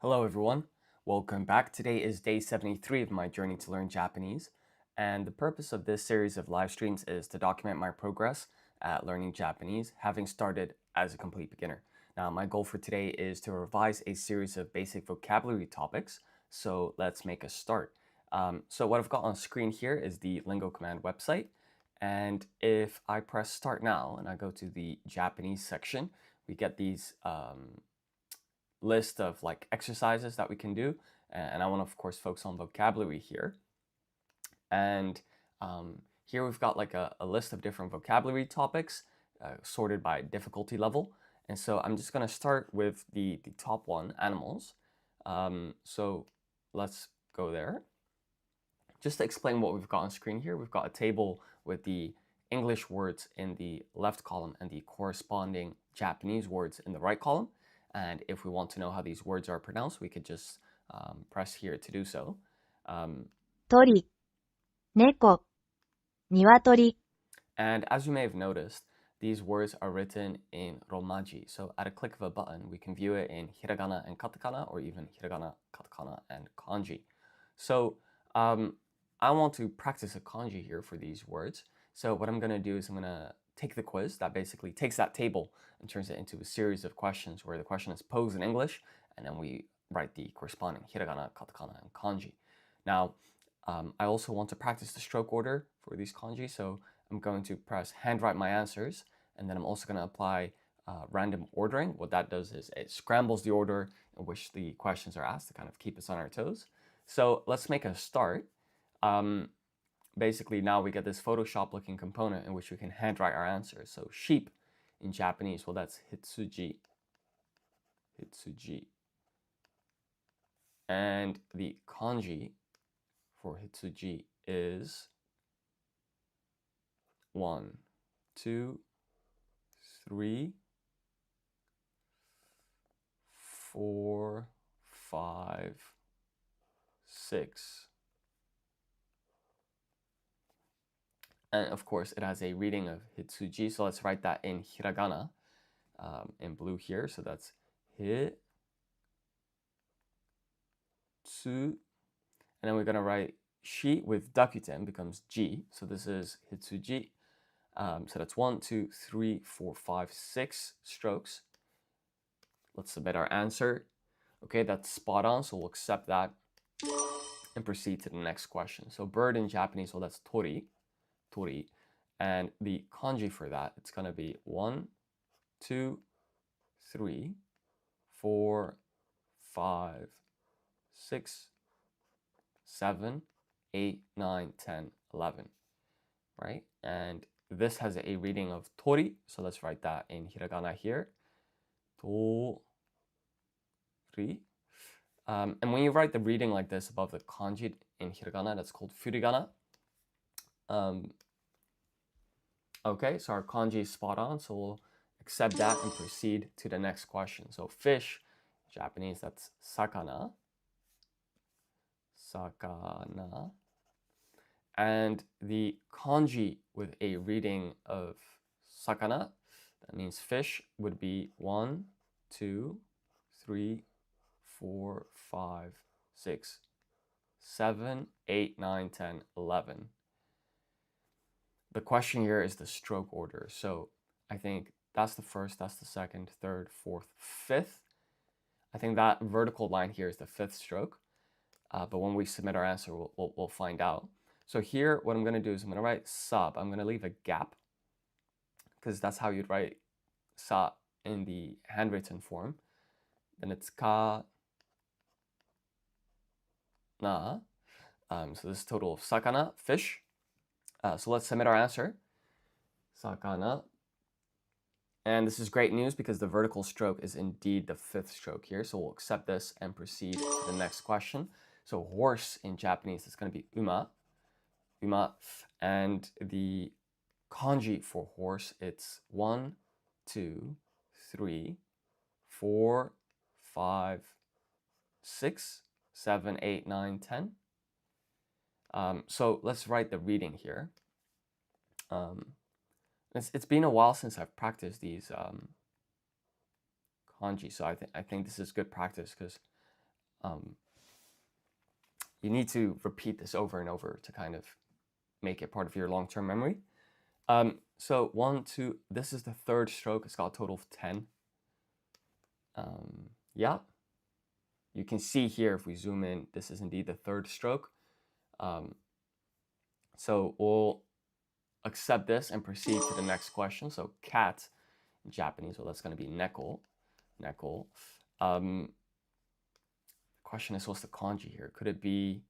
Hello everyone, welcome back. Today is day 73 of my journey to learn Japanese, and the purpose of this series of live streams is to document my progress at learning Japanese, having started as a complete beginner. Now, my goal for today is to revise a series of basic vocabulary topics, so let's make a start. So what I've got on screen here is the Lingo Command website, and if I press start now and I go to the Japanese section, we get these list of like exercises that we can do, and I want to of course focus on vocabulary here. And here we've got like a list of different vocabulary topics sorted by difficulty level, and so I'm just going to start with the top one, animals. So let's go there. Just to explain what we've got on screen here, we've got a table with the English words in the left column and the corresponding Japanese words in the right column. And if we want to know how these words are pronounced, we could just press here to do so. 鳥、猫、鶏、 And as you may have noticed, these words are written in Romaji. So at a click of a button, we can view it in hiragana and katakana, or even hiragana, katakana, and kanji. So I want to practice a kanji here for these words. So what I'm going to do is I'm going to take the quiz that basically takes that table and turns it into a series of questions where the question is posed in English, and then we write the corresponding hiragana, katakana, and kanji. Now, I also want to practice the stroke order for these kanji, so I'm going to press handwrite my answers, and then I'm also going to apply random ordering. What that does is it scrambles the order in which the questions are asked to kind of keep us on our toes. So let's make a start. Basically, now we get this Photoshop looking component in which we can handwrite our answers. So sheep in Japanese, well, that's hitsuji. Hitsuji. And the kanji for hitsuji is 1, 2, 3, 4, 5, 6. And of course, it has a reading of hitsuji. So let's write that in hiragana in blue here. So that's hit, tsu. And then we're going to write shi with dakuten becomes ji. So this is hitsuji. So that's 1, 2, 3, 4, 5, 6 strokes. Let's submit our answer. Okay, that's spot on. So we'll accept that and proceed to the next question. So bird in Japanese, well, that's tori. Tori. And the kanji for that, it's going to be 1, 2, 3, 4, 5, 6, 7, 8, 9, 10, 11. Right? And this has a reading of tori. So let's write that in hiragana here. Tori. And when you write the reading like this above the kanji in hiragana, that's called furigana. Okay, so our kanji is spot on, so we'll accept that and proceed to the next question. So fish, Japanese, that's sakana. Sakana. And the kanji with a reading of sakana, that means fish, would be 1, 2, 3, 4, 5, 6, 7, 8, 9, 10, 11. The question here is the stroke order. So I think that's the first, that's the second, third, fourth, fifth. I think that vertical line here is the fifth stroke. But when we submit our answer, we'll find out. So here, what I'm going to do is I'm going to write sub. I'm going to leave a gap because that's how you'd write sa in the handwritten form. Then it's ka na. So this is total of sakana, fish. So let's submit our answer. Sakana. And this is great news because the vertical stroke is indeed the fifth stroke here. So we'll accept this and proceed to the next question. So horse in Japanese is going to be uma. Uma. And the kanji for horse, it's 1, 2, 3, 4, 5, 6, 7, 8, 9, 10. So let's write the reading here. It's been a while since I've practiced these kanji, so I think this is good practice because you need to repeat this over and over to kind of make it part of your long-term memory. So 1, 2, this is the third stroke. It's got a total of 10. Yeah. You can see here, if we zoom in, this is indeed the third stroke. So we'll accept this and proceed to the next question. So cat in Japanese, well, that's going to be neko. Neko. The question is, what's the kanji here? Could it be...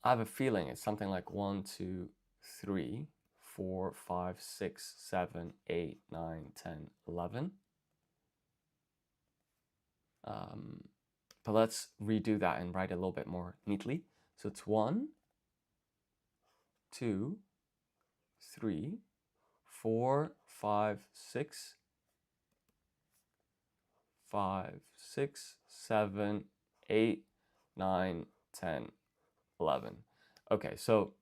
I have a feeling it's something like 1, 2, 3, 4, 5, 6, 7, 8, 9, 10, 11. But let's redo that and write it a little bit more neatly. So it's 1, 2, 3, 4, 5, 6, 5, 6, 7, 8, 9, 10, 11. Okay, so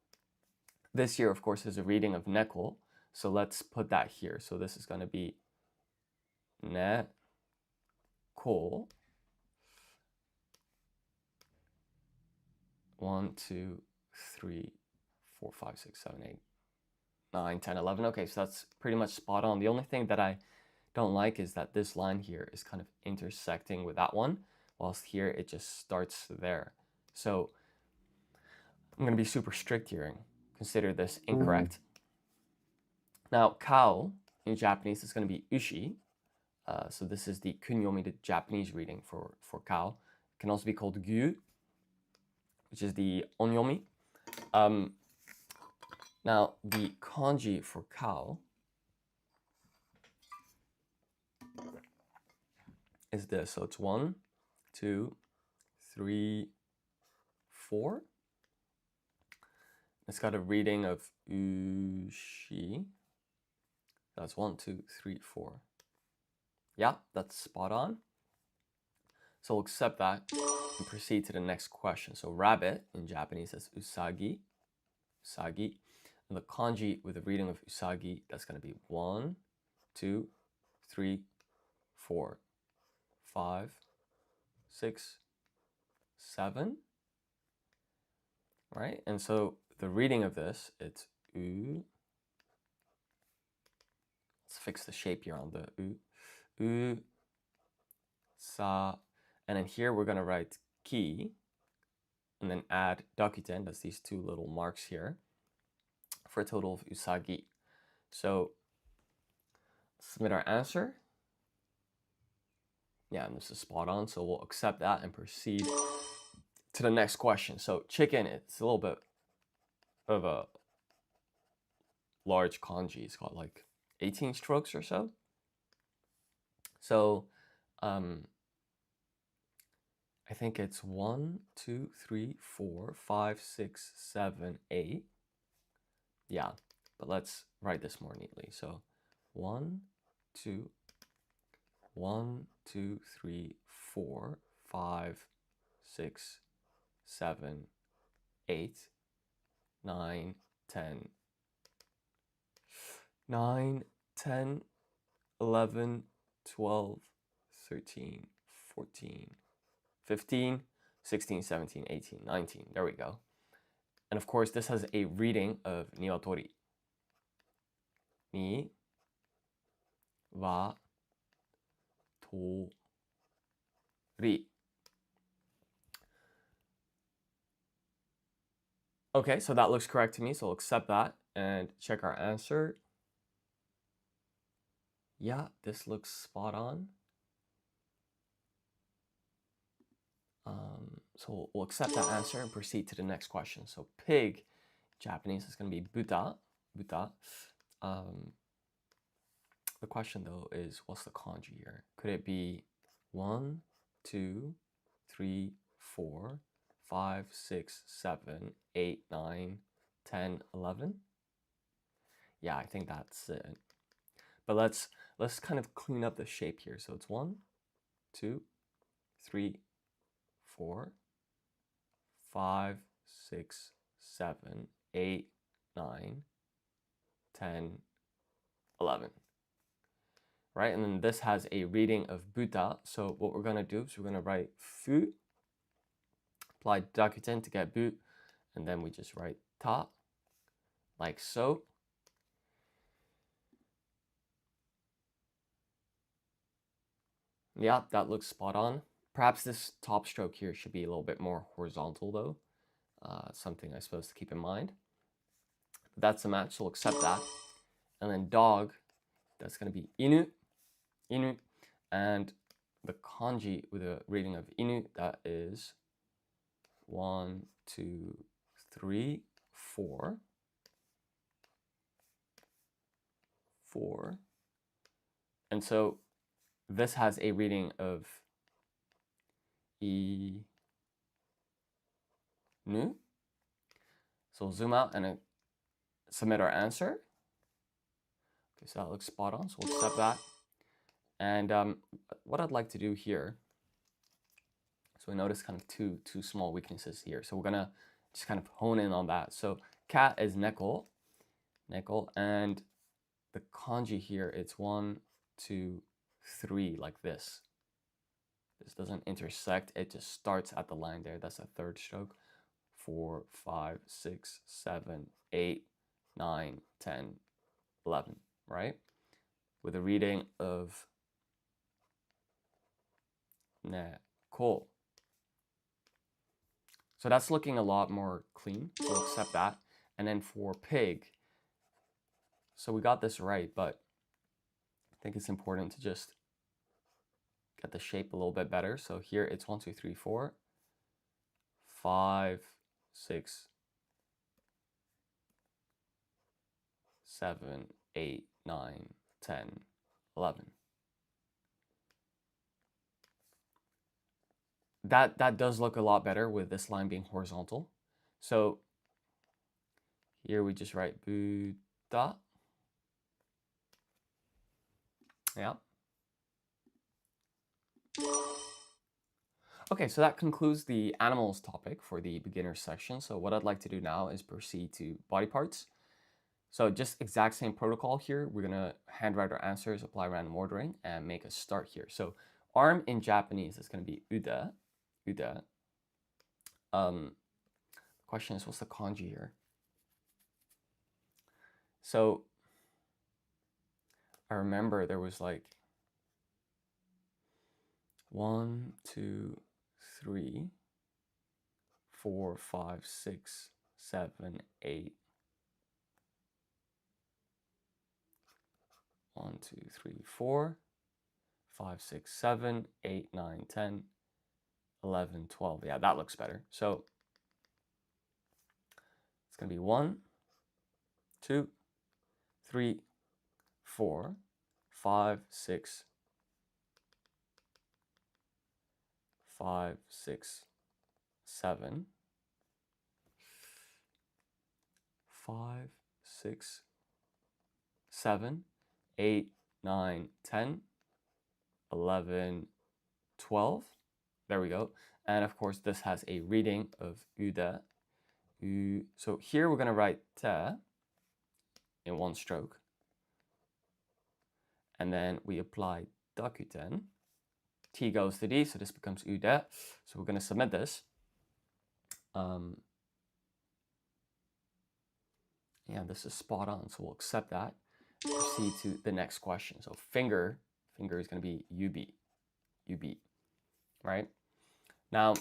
this here, of course, is a reading of neko. So let's put that here. So this is going to be neko. 1, 2, 3, 4, 5, 6, 7, 8, 9, 10, 11. Okay, so that's pretty much spot on. The only thing that I don't like is that this line here is kind of intersecting with that one, whilst here it just starts there. So I'm going to be super strict here and consider this incorrect. Now, cow in Japanese is going to be ushi. So this is the kunyomi, the Japanese reading for cow. It can also be called gyu, which is the onyomi. Now, the kanji for cow is this. So it's 1, 2, 3, 4. It's got a reading of ushi. That's 1, 2, 3, 4. Yeah, that's spot on. So we'll accept that and proceed to the next question. So rabbit in Japanese is usagi. Usagi. And the kanji with a reading of usagi, that's going to be 1, 2, 3, 4, 5, 6, 7. Right? And so the reading of this, it's u. Let's fix the shape here on the u. U, sa. And then here we're going to write ki. And then add dakuten, that's these two little marks here, for a total of usagi. So submit our answer. Yeah, and this is spot on, so we'll accept that and proceed to the next question. So chicken, it's a little bit of a large kanji. It's got like 18 strokes or so. So I think it's 1, 2, 3, 4, 5, 6, 7, 8. Yeah, but let's write this more neatly. So 1, 2, 1, 2, 3, 4, 5, 6, 7, 8, 9, 10, 9, 10, 11, 12, 13, 14, 15, 16, 17, 18, 19. There we go. And of course, this has a reading of niwatori. Ni wa tori. Okay, so that looks correct to me, so we'll accept that and check our answer. Yeah, this looks spot on. So we'll accept that answer and proceed to the next question. So pig, Japanese, is going to be buta. Buta. The question though is, what's the kanji here? Could it be 1, 2, 3, 4, 5, 6, 7, 8, 9, 10, 11? Yeah, I think that's it. But let's kind of clean up the shape here. So it's 1, 2, 3, 4, 5, 6, 7, 8, 9, 10, 11. right? And then this has a reading of buta. So what we're going to do is we're going to write fu, apply dakuten to get bu, and then we just write ta, like so. Yeah, that looks spot on. Perhaps this top stroke here should be a little bit more horizontal though. Something I suppose to keep in mind. But that's a match, so we'll accept that. And then dog, that's going to be inu, inu. And the kanji with a reading of inu, that is 1, 2, 3, 4. 4. And so this has a reading of inu. So we'll zoom out and submit our answer. Okay, so that looks spot on, so we'll accept that. And what I'd like to do here, so we notice kind of two small weaknesses here. So we're gonna just kind of hone in on that. So cat is neko, and the kanji here, it's 1, 2, 3, like this. This doesn't intersect, it just starts at the line there. That's a third stroke. 4, 5, 6, 7, 8, 9, 10, 11, right? With a reading of neko. So that's looking a lot more clean, so we'll accept that. And then for pig, so we got this right, but I think it's important to just get the shape a little bit better. So here it's 1, 2, 3, 4, 5, 6, 7, 8, 9, 10, 11. That does look a lot better with this line being horizontal. So here we just write Buddha. Yeah. Okay, so that concludes the animals topic for the beginner section. So what I'd like to do now is proceed to body parts. So just exact same protocol here. We're gonna handwrite our answers, apply random ordering, and make a start here. So arm in Japanese is gonna be uda, uda. The question is, what's the kanji here? So I remember there was like 1, 2, 3, 4, 5, 6, 7, 8. 1, 2, 3, 4, 5, 6, 7, 8, 9, 10, 11, 12. Yeah, that looks better. So it's going to be 1, 2, 3, 4, 5, 6, 5, 6, 7, 5, 6, 7, 8, 9, 10, 11, 12. There we go. And of course, this has a reading of uda. So here we're going to write te in one stroke. And then we apply dakuten. T goes to D, so this becomes ude. So we're going to submit this. Yeah, this is spot on, so we'll accept that. Proceed to the next question. So finger is going to be ub, right? Now,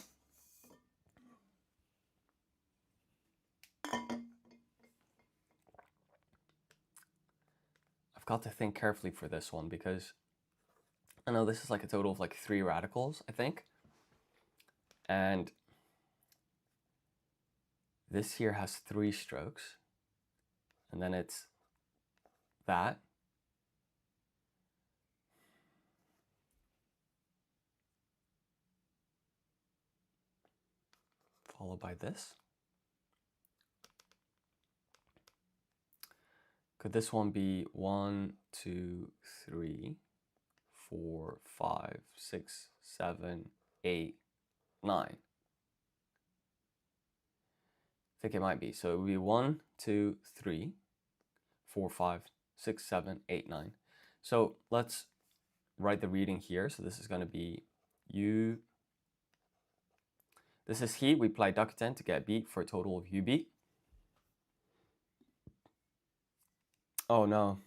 I've got to think carefully for this one because I know this is like a total of like 3 radicals, I think. And this here has 3 strokes. And then it's that. Followed by this. Could this one be 1, 2, 3, 4, 5, 6, 7, 8, 9? I think it might be. So it would be 1, 2, 3, 4, 5, 6, 7, 8, 9. So let's write the reading here. So this is going to be U. This is he. We apply dakuten to get beat for a total of UB. Oh no.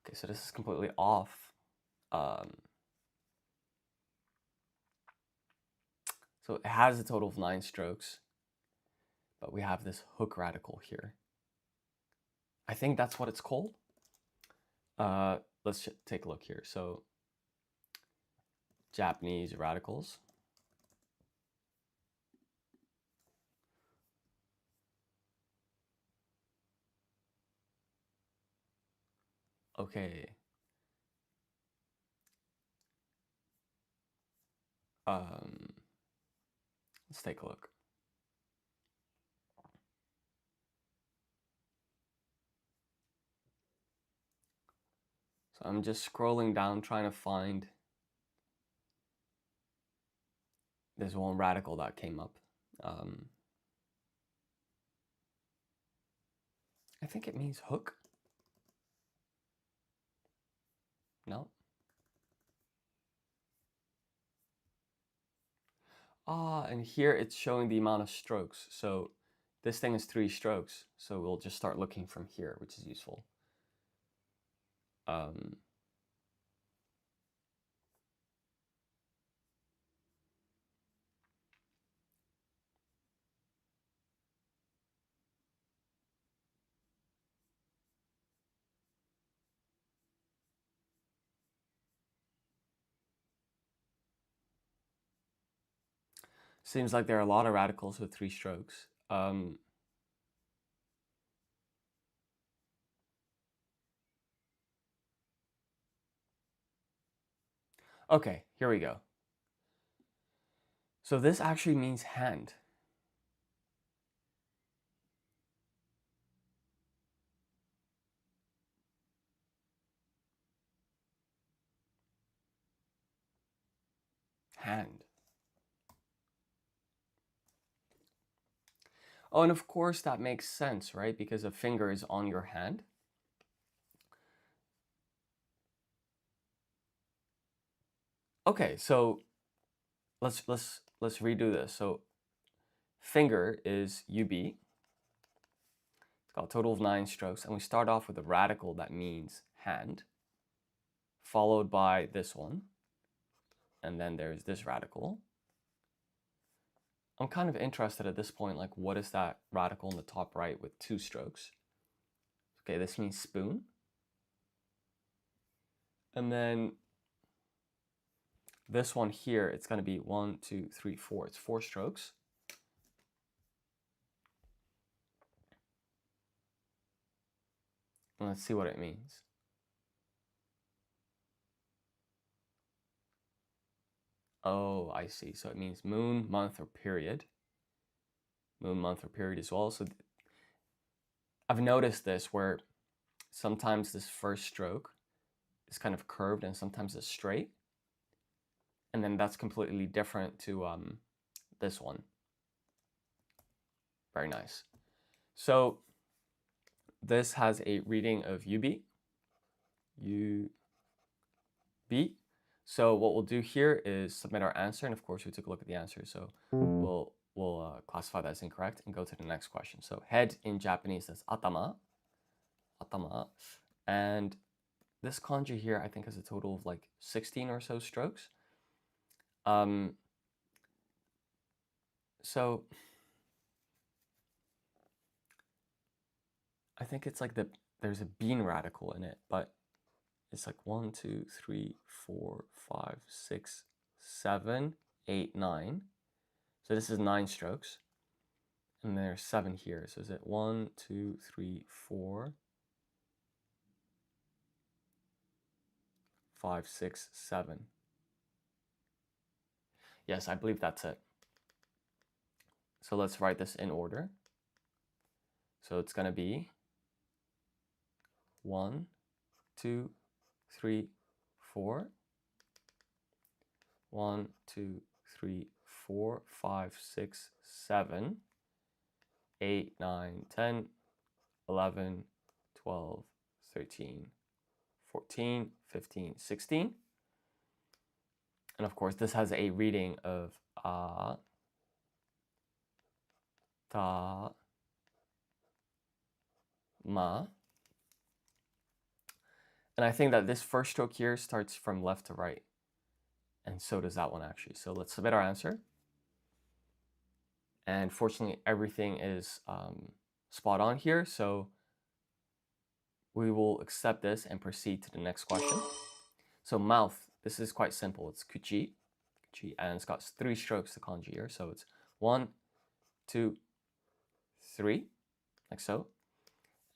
Okay, so this is completely off. So it has a total of 9 strokes, but we have this hook radical here. I think that's what it's called. Let's take a look here. So Japanese radicals. Okay. Let's take a look. So I'm just scrolling down trying to find this one radical that came up. I think it means hook. No? And here it's showing the amount of strokes. So this thing is 3 strokes. So we'll just start looking from here, which is useful. Seems like there are a lot of radicals with 3 strokes. Okay, here we go. So this actually means hand. Hand. Oh, and of course that makes sense, right? Because a finger is on your hand. Okay, so let's redo this. So finger is UB. It's got a total of 9 strokes, and we start off with a radical that means hand, followed by this one, and then there's this radical. I'm kind of interested at this point, like what is that radical in the top right with 2 strokes? Okay, this means spoon. And then this one here, it's going to be 1, 2, 3, 4. It's 4 strokes. And let's see what it means. Oh, I see. So it means moon, month, or period. Moon, month, or period as well. So I've noticed this where sometimes this first stroke is kind of curved and sometimes it's straight. And then that's completely different to this one. Very nice. So this has a reading of UB. UB. So what we'll do here is submit our answer, and of course we took a look at the answer, so we'll classify that as incorrect and go to the next question. So head in Japanese is atama, atama, and this kanji here I think has a total of like 16 or so strokes. So I think it's like there's a bean radical in it, but it's like 1, 2, 3, 4, 5, 6, 7, 8, 9. So this is 9 strokes. And there's 7 here. So is it 1, 2, 3, 4, 5, 6, 7? Yes, I believe that's it. So let's write this in order. So it's going to be 1, 2, 3, 4. 1, 2, 3, 4, 5, 6, 7, 8, 9, 10, 11, 12, 13, 14, 15, 16. And of course, this has a reading of a, ta, ma. And I think that this first stroke here starts from left to right. And so does that one actually. So let's submit our answer. And fortunately, everything is spot on here. So we will accept this and proceed to the next question. So mouth, this is quite simple. It's kuchi, and it's got 3 strokes to kanji here. So it's 1, 2, 3, like so.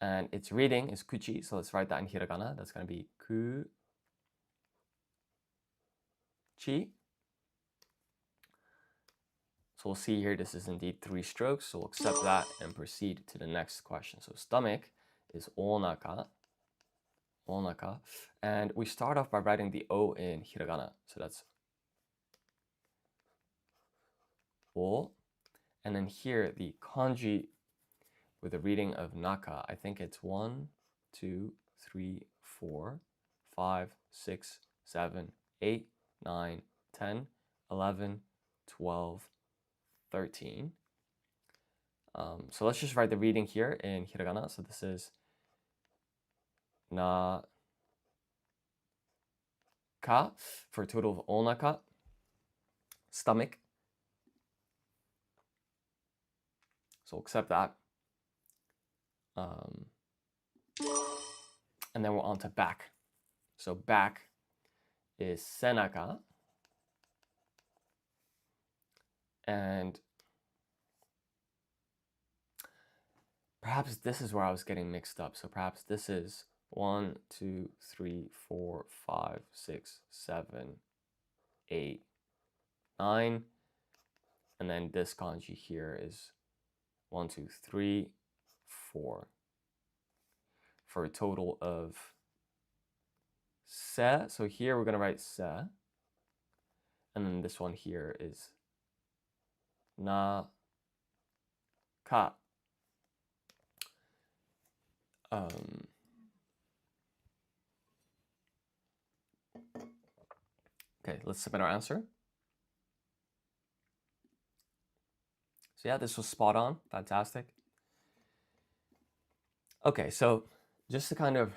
And its reading is kuchi, so let's write that in hiragana. That's going to be ku-chi. So we'll see here, this is indeed 3 strokes, so we'll accept that and proceed to the next question. So stomach is onaka, and we start off by writing the O in hiragana. So that's o, and then here the kanji with a reading of naka, I think it's 1, 2, 3, 4, 5, 6, 7, 8, 9, 10, 11, 12, 13. So let's just write the reading here in hiragana. So this is na ka for a total of onaka, stomach. So we'll accept that. And then we're on to back. So back is senaka. And perhaps this is where I was getting mixed up. So perhaps this is 1, 2, 3, 4, 5, 6, 7, 8, 9. And then this kanji here is 1, 2, 3, 4. For a total of se. So here we're going to write se. And then this one here is na ka. Okay, let's submit our answer. So yeah, this was spot on. Fantastic. Okay, so just to kind of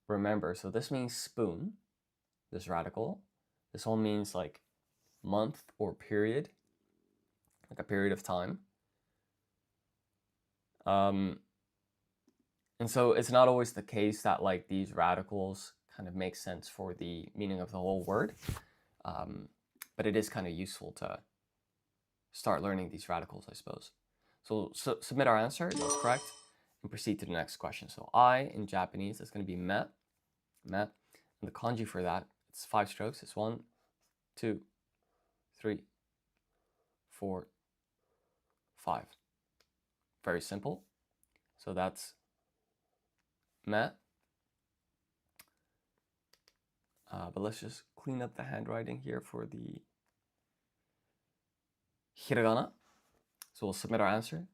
remember, so this means spoon, this radical. This one means like month or period, like a period of time. And so it's not always the case that like these radicals kind of make sense for the meaning of the whole word. But it is kind of useful to start learning these radicals, I suppose. So submit our answer, that's correct, and proceed to the next question. So I in Japanese, that's going to be me, and the kanji for that, it's 5 strokes. It's 1, 2, 3, 4, 5. Very simple. So that's me. But let's just clean up the handwriting here for the hiragana. So we'll submit our answer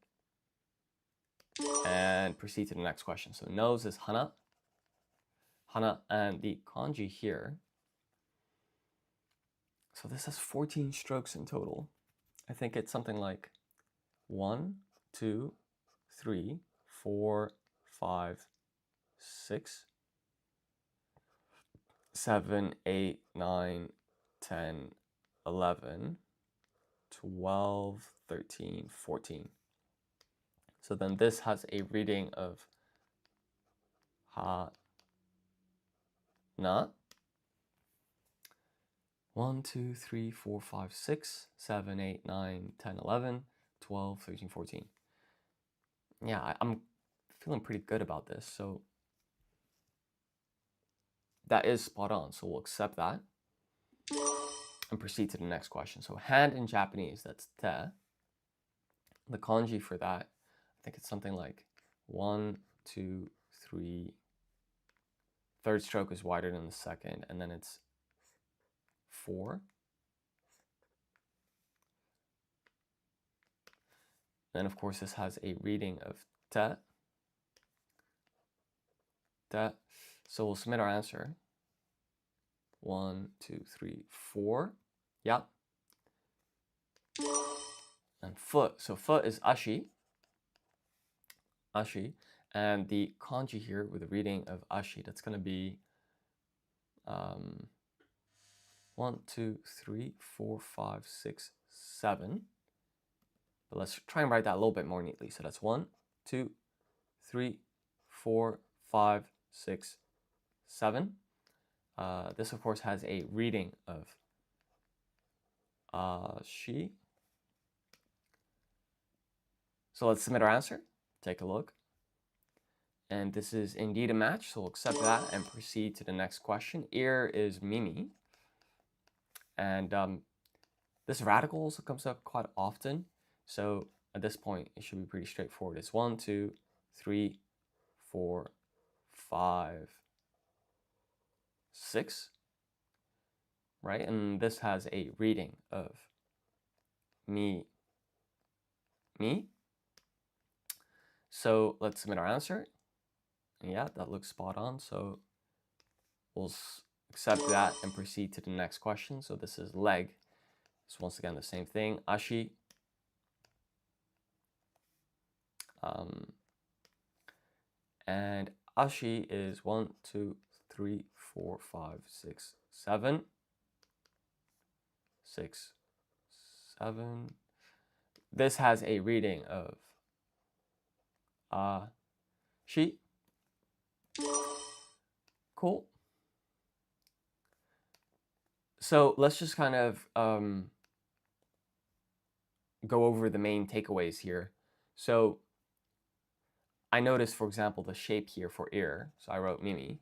and proceed to the next question. So nose is hana, and the kanji here. So this has 14 strokes in total. I think it's something like 1, 2, 3, 4, 5, 6, 7, 8, 9, 10, 11, 12, 13, 14. So then this has a reading of ha, na. 1, 2, 3, 4, 5, 6, 7, 8, 9, 10, 11, 12, 13, 14. Yeah, I'm feeling pretty good about this. So that is spot on. So we'll accept that and proceed to the next question. So hand in Japanese, that's te. The kanji for that, I think it's something like 1, 2, 3. Third stroke is wider than the second, and then it's 4. Then of course this has a reading of te. that. So we'll submit our answer. 1, 2, 3, 4. Yeah. And foot. So foot is ashi. Ashi. And the kanji here with the reading of ashi, that's going to be 1, 2, 3, 4, 5, 6, 7. But let's try and write that a little bit more neatly. So that's 1, 2, 3, 4, 5, 6, 7. This, of course, has a reading of ashi. So let's submit our answer. Take a look. And this is indeed a match, so we'll accept that and proceed to the next question. Ear is Mimi. And this radical also comes up quite often. So at this point, it should be pretty straightforward. It's 1, 2, 3, 4, 5, 6. Right? And this has a reading of me. So let's submit our answer. Yeah, that looks spot on. So we'll accept that and proceed to the next question. So this is leg. So once again, the same thing. Ashi. And ashi is 1, 2, 3, 4, 5, 6, 7. 6, 7. This has a reading of she. Cool. So let's just kind of go over the main takeaways here. So I noticed, for example, the shape here for ear. So I wrote Mimi.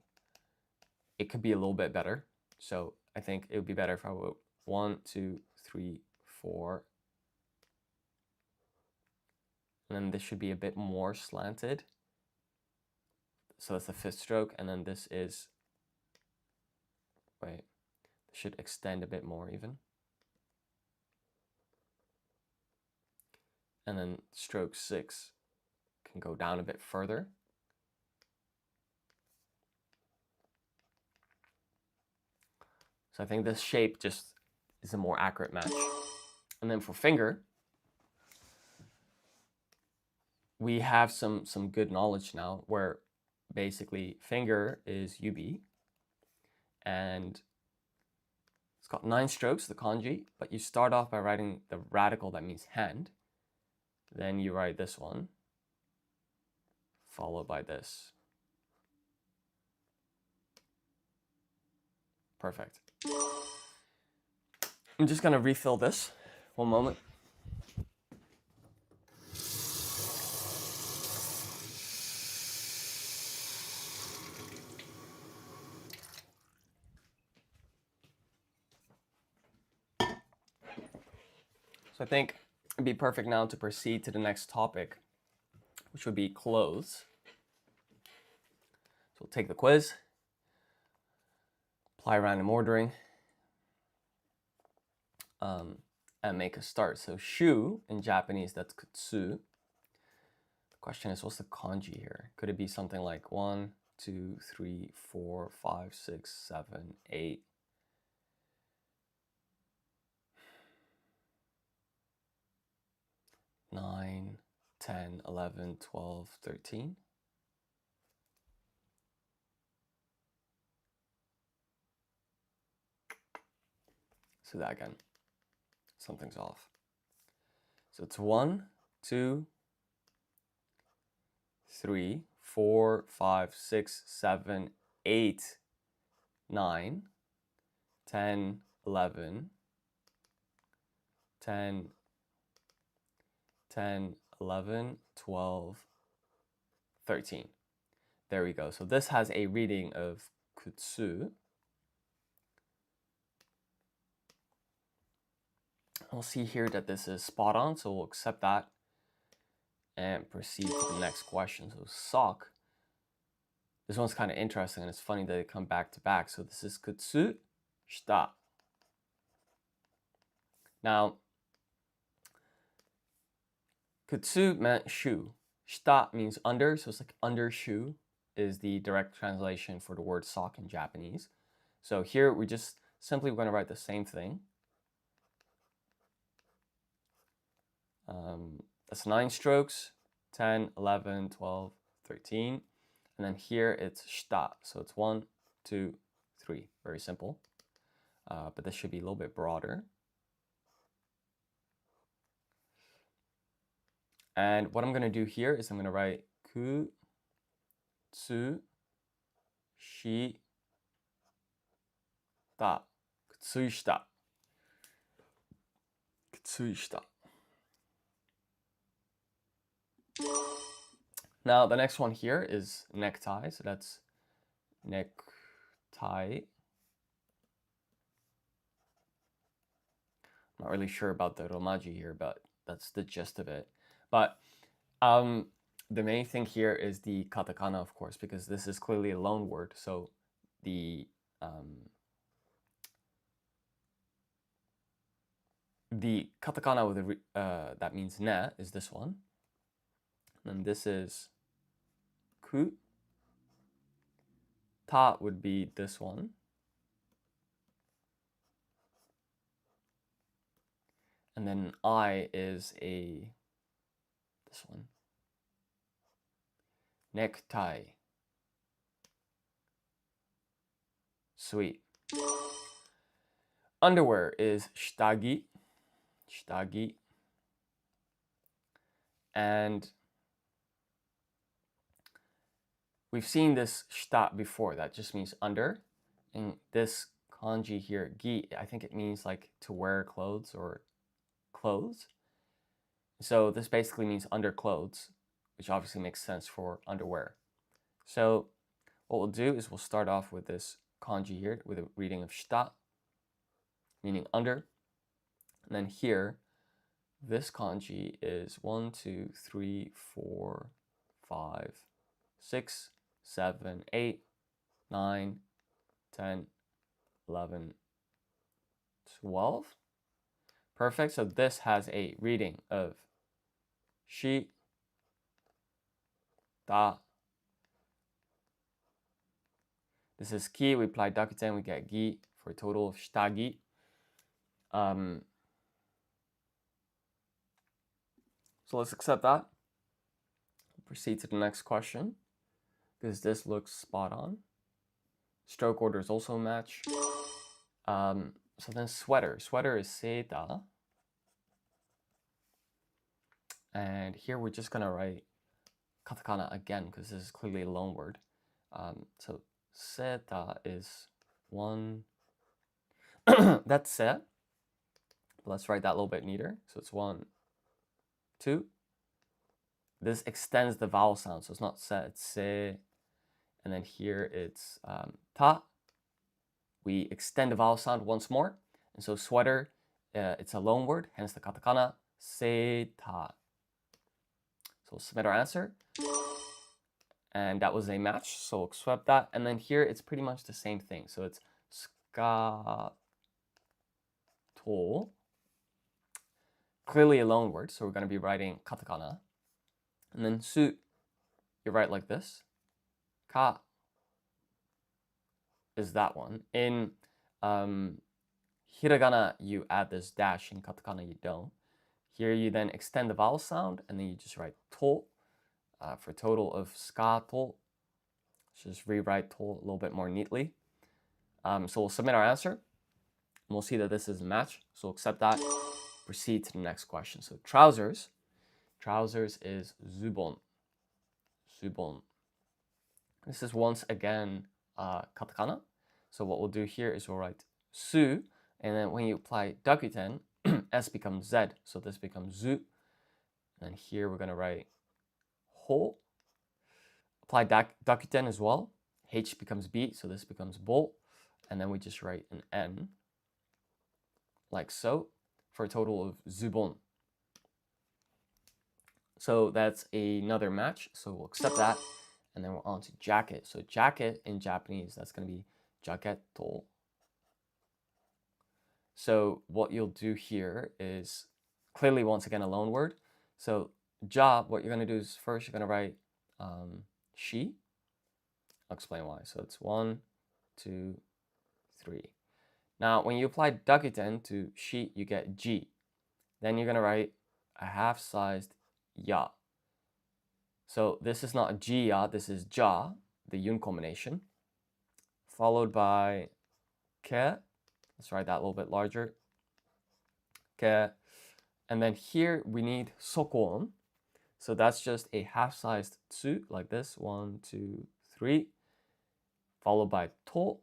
It could be a little bit better. So I think it would be better if I wrote 1, 2, 3, 4. And then this should be a bit more slanted. So that's the 5th stroke. And then this is, wait, this should extend a bit more even. And then stroke 6 can go down a bit further. So I think this shape just is a more accurate match. And then for finger, we have some good knowledge now where basically finger is yubi, and it's got 9 strokes, the kanji, but you start off by writing the radical that means hand. Then you write this one, followed by this. Perfect. I'm just going to refill this. One moment. So I think it'd be perfect now to proceed to the next topic, which would be clothes. So we'll take the quiz, apply random ordering, and make a start. So shoe in Japanese, that's kutsu. The question is, what's the kanji here? Could it be something like 1, 2, 3, 4, 5, 6, 7, 8? Nine, 10, 11, 12, 13. So that again, something's off. So it's 1, 2, 3, 4, 5, 6, 7, 8, 9, 10, 11, 10, 10, 11, 12, 13. There we go. So this has a reading of kutsu. We'll see here that this is spot on, so we'll accept that and proceed to the next question. So sock. This one's kind of interesting, and it's funny that they come back to back. So this is kutsu, shita. Now, kutsu meant shoe. Shita means under, so it's like under shoe. is the direct translation for the word sock in Japanese. So here we just simply going to write the same thing. That's 9 strokes, 10, 11, 12, 13. And then here it's shita. So it's 1, 2, 3. Very simple. But this should be a little bit broader. And what I'm going to do here is I'm going to write ku, tsu, shi, ta. Kutsuishita. Kutsuishita. Now the next one here is necktie. So that's necktie. Not really sure about the romaji here, but that's the gist of it. But the main thing here is the katakana, of course, because this is clearly a loan word. So the katakana with that means ne is this one. And this is ku. Ta would be this one. And then I is this one. Necktie. Sweet. Underwear is shitagi. Shitagi. And we've seen this shita before. That just means under. And this kanji here, gi, I think it means like to wear clothes or clothes. So this basically means under clothes, which obviously makes sense for underwear. So what we'll do is we'll start off with this kanji here with a reading of shita, meaning under. And then here, this kanji is 1, 2, 3, 4, 5, 6, 7, 8, 9, 10, 11, 12. Perfect. So this has a reading of shi, da. This is ki. We apply dakuten, we get gi for a total of shitagi. So let's accept that. Proceed to the next question because this looks spot on. Stroke orders also match. So then sweater. Sweater is seita. And here we're just going to write katakana again because this is clearly a loan word. So seita is 1. That's se. Let's write that a little bit neater. So it's 1, 2. This extends the vowel sound. So it's not se, it's se. And then here it's ta. We extend the vowel sound once more. And so sweater, it's a loan word, hence the katakana, seita. So we'll submit our answer. And that was a match, so we'll swap that. And then here it's pretty much the same thing. So it's ska, to. Clearly a loan word, so we're going to be writing katakana. And then su, you write like this. Ka is that one. In hiragana, you add this dash. In katakana, you don't. Here you then extend the vowel sound, and then you just write to for a total of ska to. Just rewrite to a little bit more neatly. So we'll submit our answer, and we'll see that this is a match. So we'll accept that. Proceed to the next question. So trousers. Trousers is zubon. Zubon. This is once again katakana. So what we'll do here is we'll write su, and then when you apply dakuten, s becomes z, so this becomes zu. And then here we're going to write ho. Apply dakuten as well. H becomes b, so this becomes bo. And then we just write an n, like so, for a total of zubon. So that's another match, so we'll accept that. And then we're on to jacket. So jacket in Japanese, that's going to be jaketo. So what you'll do here is clearly once again a loan word. So ja, what you're going to do is first you're going to write shi. I'll explain why. So it's 1, 2, 3. Now, when you apply dakuten to shi, you get ji. Then you're going to write a half-sized ya. So this is not ji ya, this is ja, the yun combination, followed by ke. Let's write that a little bit larger. Ke. And then here we need sokon. So that's just a half-sized tsu, like this. 1, 2, 3. Followed by to,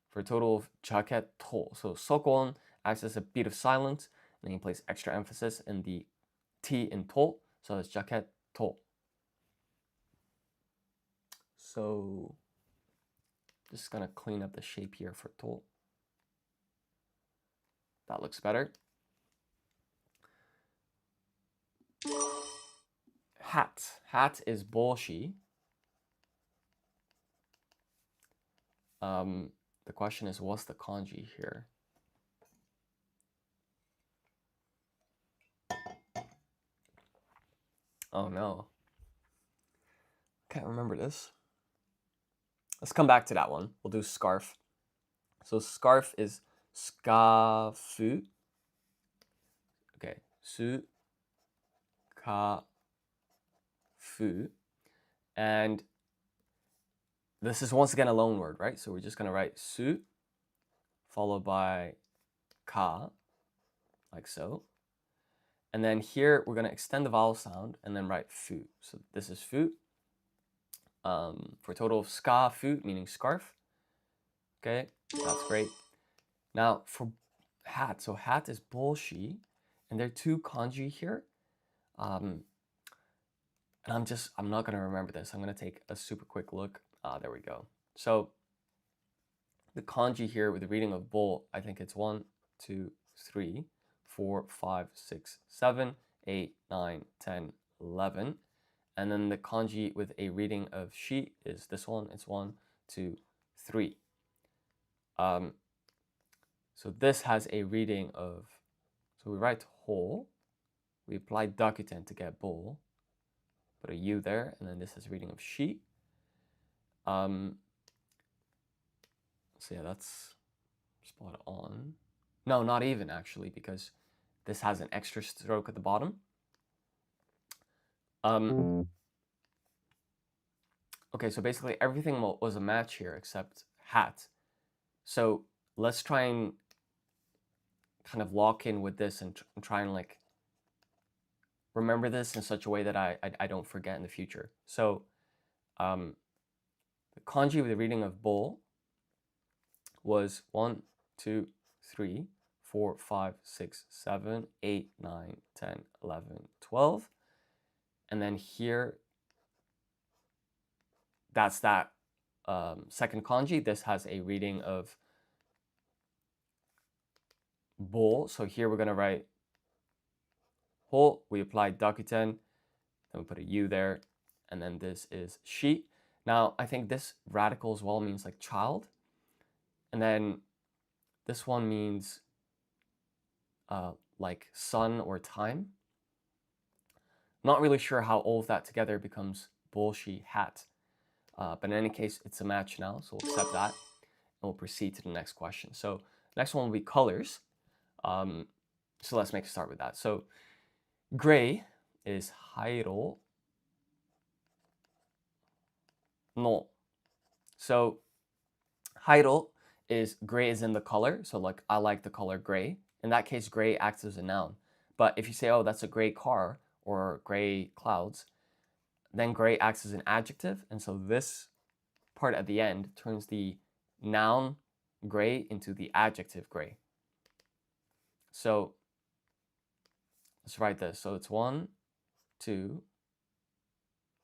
for a total of jaket to. So sokon acts as a beat of silence, and then you place extra emphasis in the T in to. So that's jaket to. So just gonna clean up the shape here for to. That looks better. Hat. Hat is boshi. The question is, what's the kanji here? Oh no. Can't remember this. Let's come back to that one. We'll do scarf. So scarf is skafu. Okay, su ka fu. And this is once again a loan word, right? So we're just going to write su followed by ka, like so. And then here we're going to extend the vowel sound and then write fu. So this is fu. For a total of ska fu, meaning scarf. Okay, that's great. Now for hat, so hat is boshi, and there are two kanji here. And I'm not going to remember this. I'm going to take a super quick look. There we go. So the kanji here with the reading of bo, I think it's 1, 2, 3, 4, 5, 6, 7, 8, 9, 10, 11. And then the kanji with a reading of shi is this one. It's 1, 2, 3. So this has a reading of, so we write ho, we apply dakuten to get bo, put a u there, and then this is a reading of shi. So yeah, that's spot on. No, not even actually, because this has an extra stroke at the bottom. Okay, so basically everything was a match here except hat. So let's try and kind of lock in with this and try and like remember this in such a way that I don't forget in the future. So the kanji with the reading of bo was 1, 2, 3, 4, 5, 6, 7, 8, 9, 10, 11, 12. And then here, that's that second kanji. This has a reading of bo. So here we're going to write ho. We apply dakuten. Then we put a u there. And then this is shi. Now, I think this radical as well means like child. And then this one means like sun or time. Not really sure how all of that together becomes boshi hat. But in any case, it's a match now, so we'll accept that. And we'll proceed to the next question. So next one will be colors. So let's make a start with that. So gray is hairo no. So hairo is gray is in the color. So like I like the color gray. In that case, gray acts as a noun. But if you say, oh, that's a gray car or gray clouds, then gray acts as an adjective. And so this part at the end turns the noun gray into the adjective gray. So let's write this. So it's 1, 2,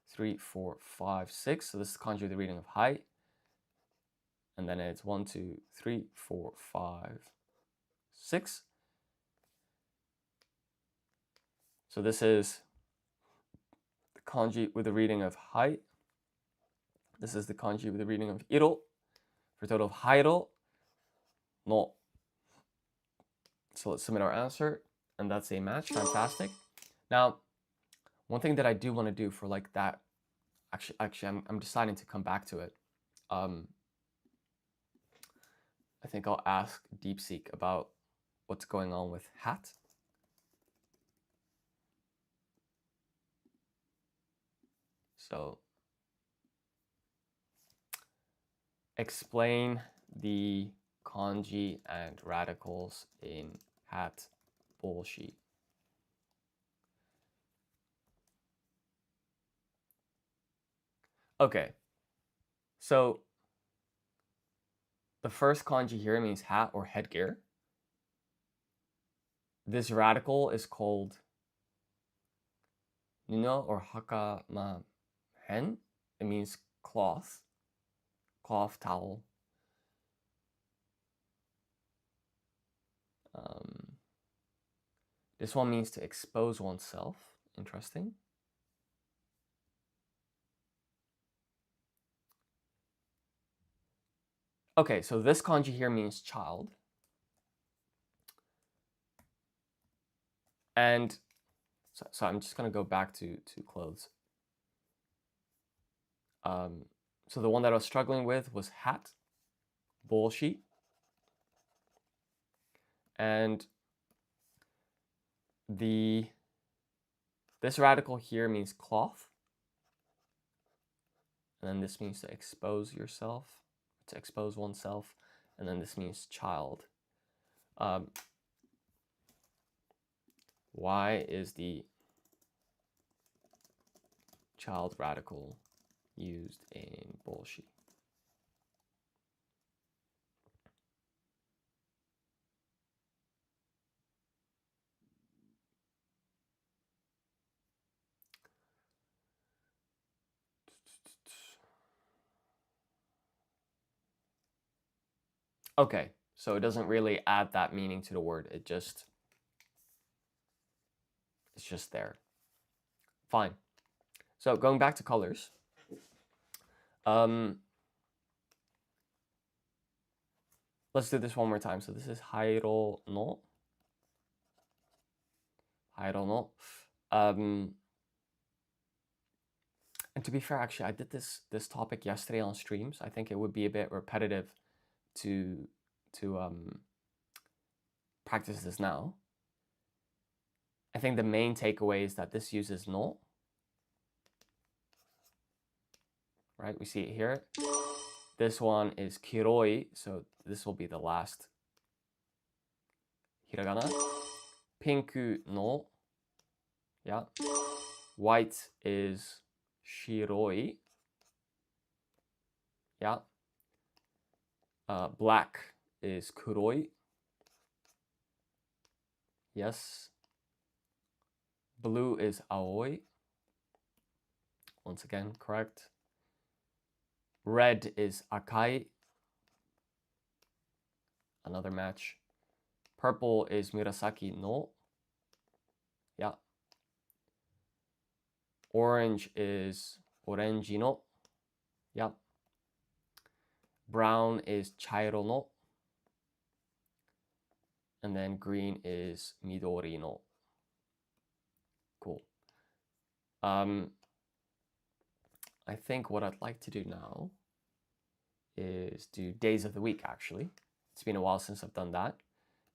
3, 4, 5, 6. So this is kanji with the reading of hai. And then it's 1, 2, 3, 4, 5, 6. So this is the kanji with the reading of hai. This is the kanji with the reading of iro, for a total of hairo no. So let's submit our answer, and that's a match. Fantastic. Now, one thing that I do want to do for like that, actually, I'm deciding to come back to it. I think I'll ask DeepSeek about what's going on with hat. So explain the kanji and radicals in hat boshi. Okay, so the first kanji here means hat or headgear. This radical is called nuno or hakama hen. It means cloth towel. This one means to expose oneself. Interesting. Okay, so this kanji here means child. And so I'm just going to go back to clothes. So the one that I was struggling with was hat, boshi. And this radical here means cloth. And then this means to expose yourself, to expose oneself. And then this means child. Why is the child radical used in boshi? Okay, so it doesn't really add that meaning to the word. It's just there. Fine. So going back to colors. Let's do this one more time. So this is hairo no. Hairo no. And to be fair, actually, I did this topic yesterday on streams. I think it would be a bit repetitive to practice this now. I think the main takeaway is that this uses no. Right, we see it here. This one is kiroi, so this will be the last hiragana. Pinku no. Yeah. White is shiroi. Yeah. Black is kuroi. Yes. Blue is aoi. Once again, correct. Red is akai. Another match. Purple is murasaki no. Yeah. Orange is oranji no. Yeah. Brown is chairo no. And then green is midori no. Cool. I think what I'd like to do now is do days of the week, actually. It's been a while since I've done that.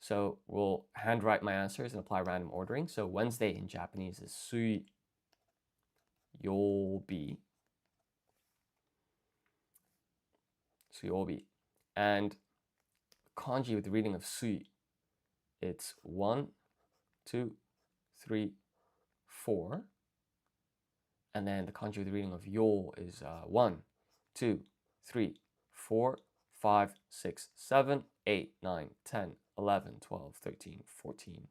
So we'll handwrite my answers and apply random ordering. So Wednesday in Japanese is sui yobi. Suyobi. And kanji with the reading of sui, it's 1, 2, 3, 4. And then the kanji with the reading of yo is 1, 2, 3, 4, 5, 6, 7, 8, 9, 10, 11, 12, 13, 14,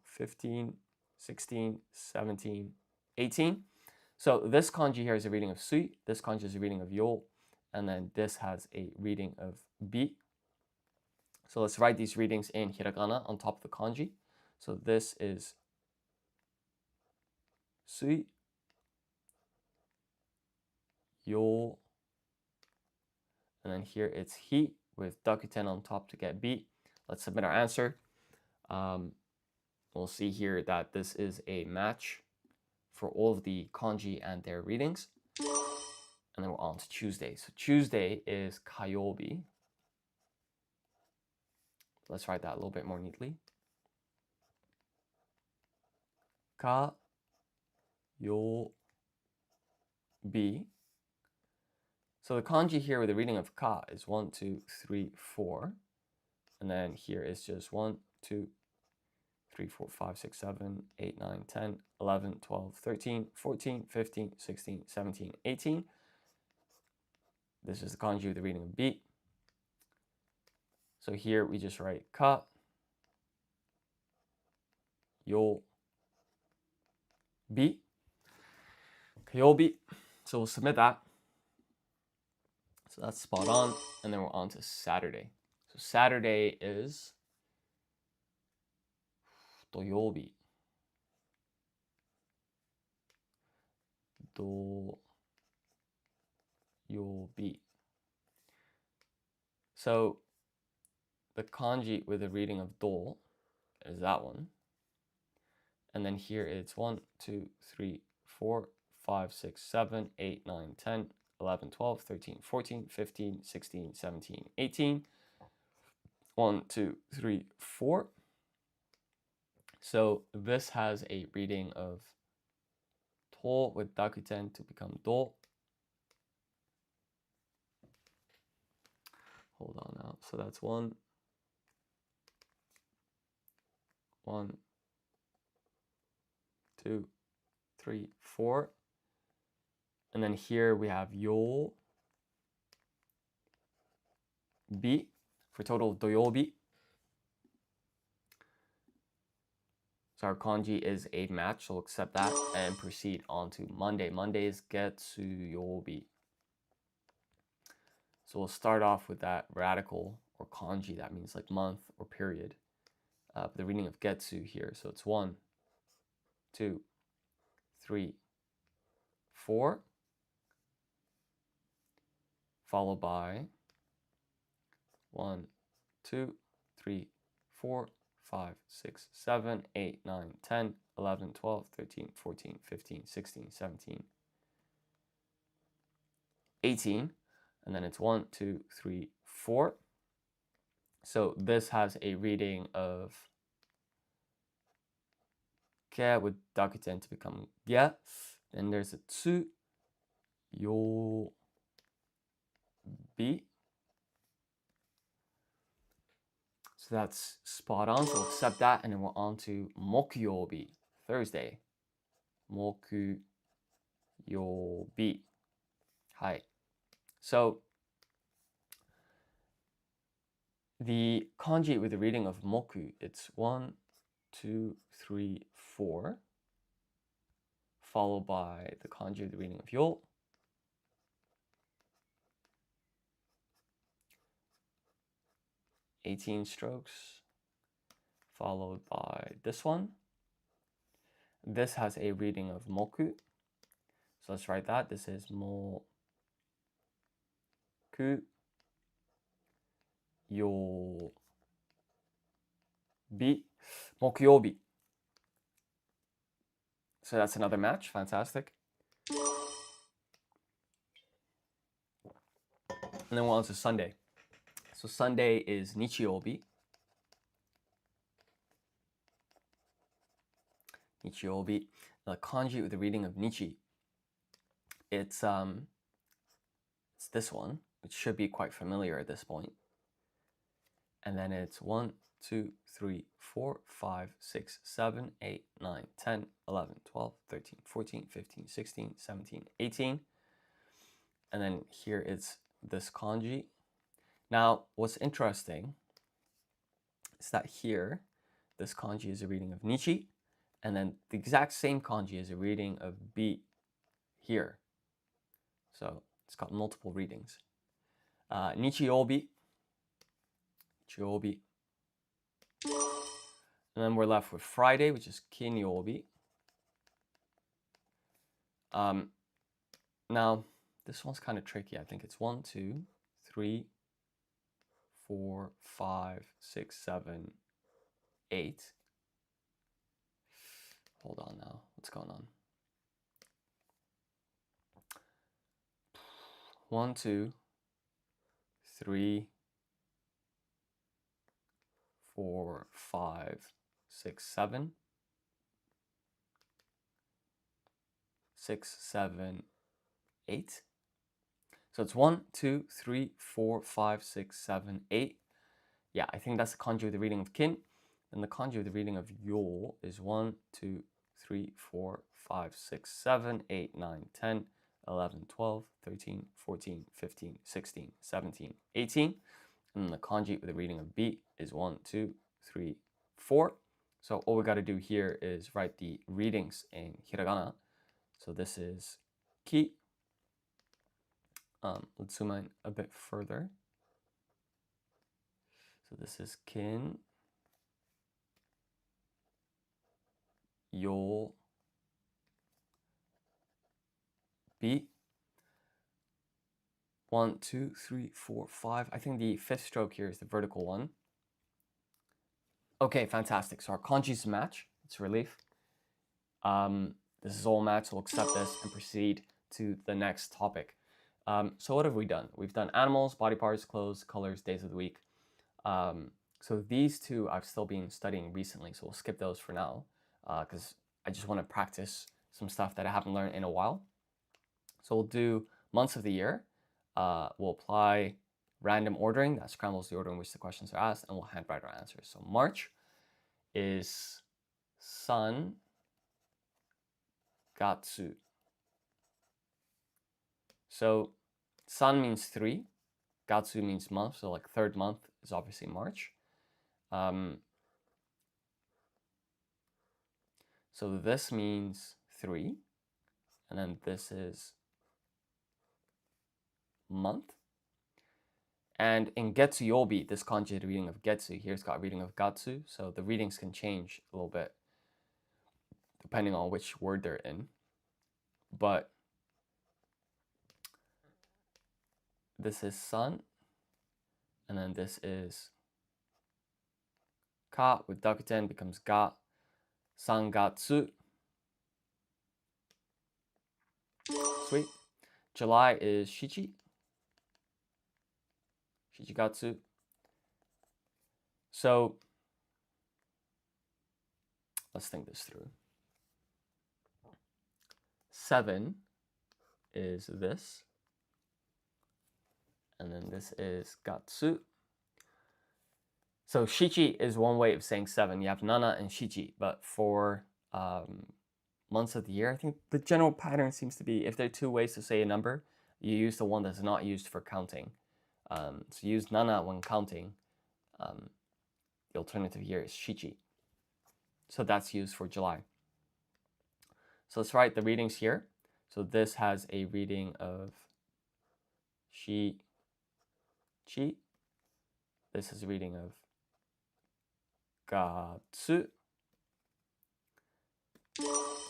15, 16, 17, 18. So this kanji here is a reading of sui, this kanji is a reading of yo, and then this has a reading of bi. So let's write these readings in hiragana on top of the kanji. So this is sui, yo, and then here it's hi with dakuten on top to get bi. Let's submit our answer. We'll see here that this is a match. for all of the kanji and their readings. And then we're on to Tuesday. So Tuesday is kayobi. Let's write that a little bit more neatly. Ka yo bi. So the kanji here with the reading of ka is 1, 2, 3, 4. And then here is just 1, 2, 3, 4, 5, 6, 7, 8, 9, 10, 11, 12, 13, 14, 15, 16, 17, 18. This is the kanji with the reading of bi. So here we just write ka, yo, bi, kayobi. So we'll submit that. So that's spot on. And then we're on to Saturday. So Saturday is doyobi. Doyobi. So the kanji with the reading of do is that one. And then here it's 1, 2, 3, 4, 5, 6, 7, 8, 9, 10, 11, 12, 13, 14, 15, 16, 17, 18. 1, 2, 3, 4. So this has a reading of to with dakuten to become do. Hold on now. So that's 1, 1, 2, 3, 4. And then here we have yo bi for total doyobi. So our kanji is a match, so we'll accept that and proceed on to Monday. Monday is getsuyobi. So we'll start off with that radical or kanji, that means like month or period. The reading of getsu here. So it's 1, 2, 3, 4, followed by 1, 2, 3, 4, 5, 6, 7, 8, 9, 10, 11, 12, 13, 14, 15, 16, 17, 18. And then it's 1, 2, 3, 4. So this has a reading of ke with dakuten to become ge. And there's a tsu, yo, bi. So that's spot on. So we'll accept that. And then we're on to mokuyobi, Thursday. Mokuyobi. Hi. So the kanji with the reading of moku, it's 1, 2, 3, 4, followed by the kanji with the reading of yo. (18 strokes), followed by this one. This has a reading of moku. So let's write that. This is moku yobi. Mokuyobi. So that's another match. Fantastic. And then we're on to Sunday. So Sunday is nichiyobi. Nichiyobi. The kanji with the reading of nichi. It's this one, which should be quite familiar at this point. And then it's 1, 2, 3, 4, 5, 6, 7, 8, 9, 10, 11, 12, 13, 14, 15, 16, 17, 18. And then here it's this kanji. Now, what's interesting is that here, this kanji is a reading of nichi, and then the exact same kanji is a reading of bi here. So it's got multiple readings. Nichiyobi. Nichiyobi. And then we're left with Friday, which is kinyobi. Now, this one's kind of tricky. I think it's 1, 2, 3, 4, 5, 6, 7, 8. Hold on now. What's going on? 1, 2, 3, 4, 5, 6, 7. 6, 7, 8. So it's 1, 2, 3, 4, 5, 6, 7, 8. Yeah, I think that's the kanji with the reading of kin. And the kanji with the reading of yo is 1, 2, 3, 4, 5, 6, 7, 8, 9, 10, 11, 12, 13, 14, 15, 16, 17, 18. And the kanji with the reading of bi is 1, 2, 3, 4. So all we got to do here is write the readings in hiragana. So this is ki. Let's zoom in a bit further. So this is kin, yo, bi. 1, 2, 3, 4, 5. I think the fifth stroke here is the vertical one. Okay, fantastic. So our kanjis match. It's a relief. This is all matched. We'll accept this and proceed to the next topic. So what have we done? We've done animals, body parts, clothes, colors, days of the week. So these two I've still been studying recently, so we'll skip those for now because I just want to practice some stuff that I haven't learned in a while. So we'll do months of the year. We'll apply random ordering that scrambles the order in which the questions are asked, and we'll handwrite our answers. So March is San Gatsu. So San means 3, Gatsu means month, so like third month is obviously March. So this means 3, and then this is month. And in Getsu Yobi, this kanji had a reading of Getsu. Here's got a reading of Gatsu, so the readings can change a little bit depending on which word they're in. But this is San, and then this is Ka with Dakuten becomes Ga, Sangatsu. Sweet. July is Shichi, Shichigatsu. So let's think this through. 7 is this, and then this is Gatsu. So Shichi is one way of saying 7. You have Nana and Shichi, but for months of the year, I think the general pattern seems to be if there are 2 ways to say a number, you use the one that's not used for counting. So use Nana when counting. The alternative here is Shichi. So that's used for July. So let's write the readings here. So this has a reading of Shi, Chi. This is a reading of Gatsu.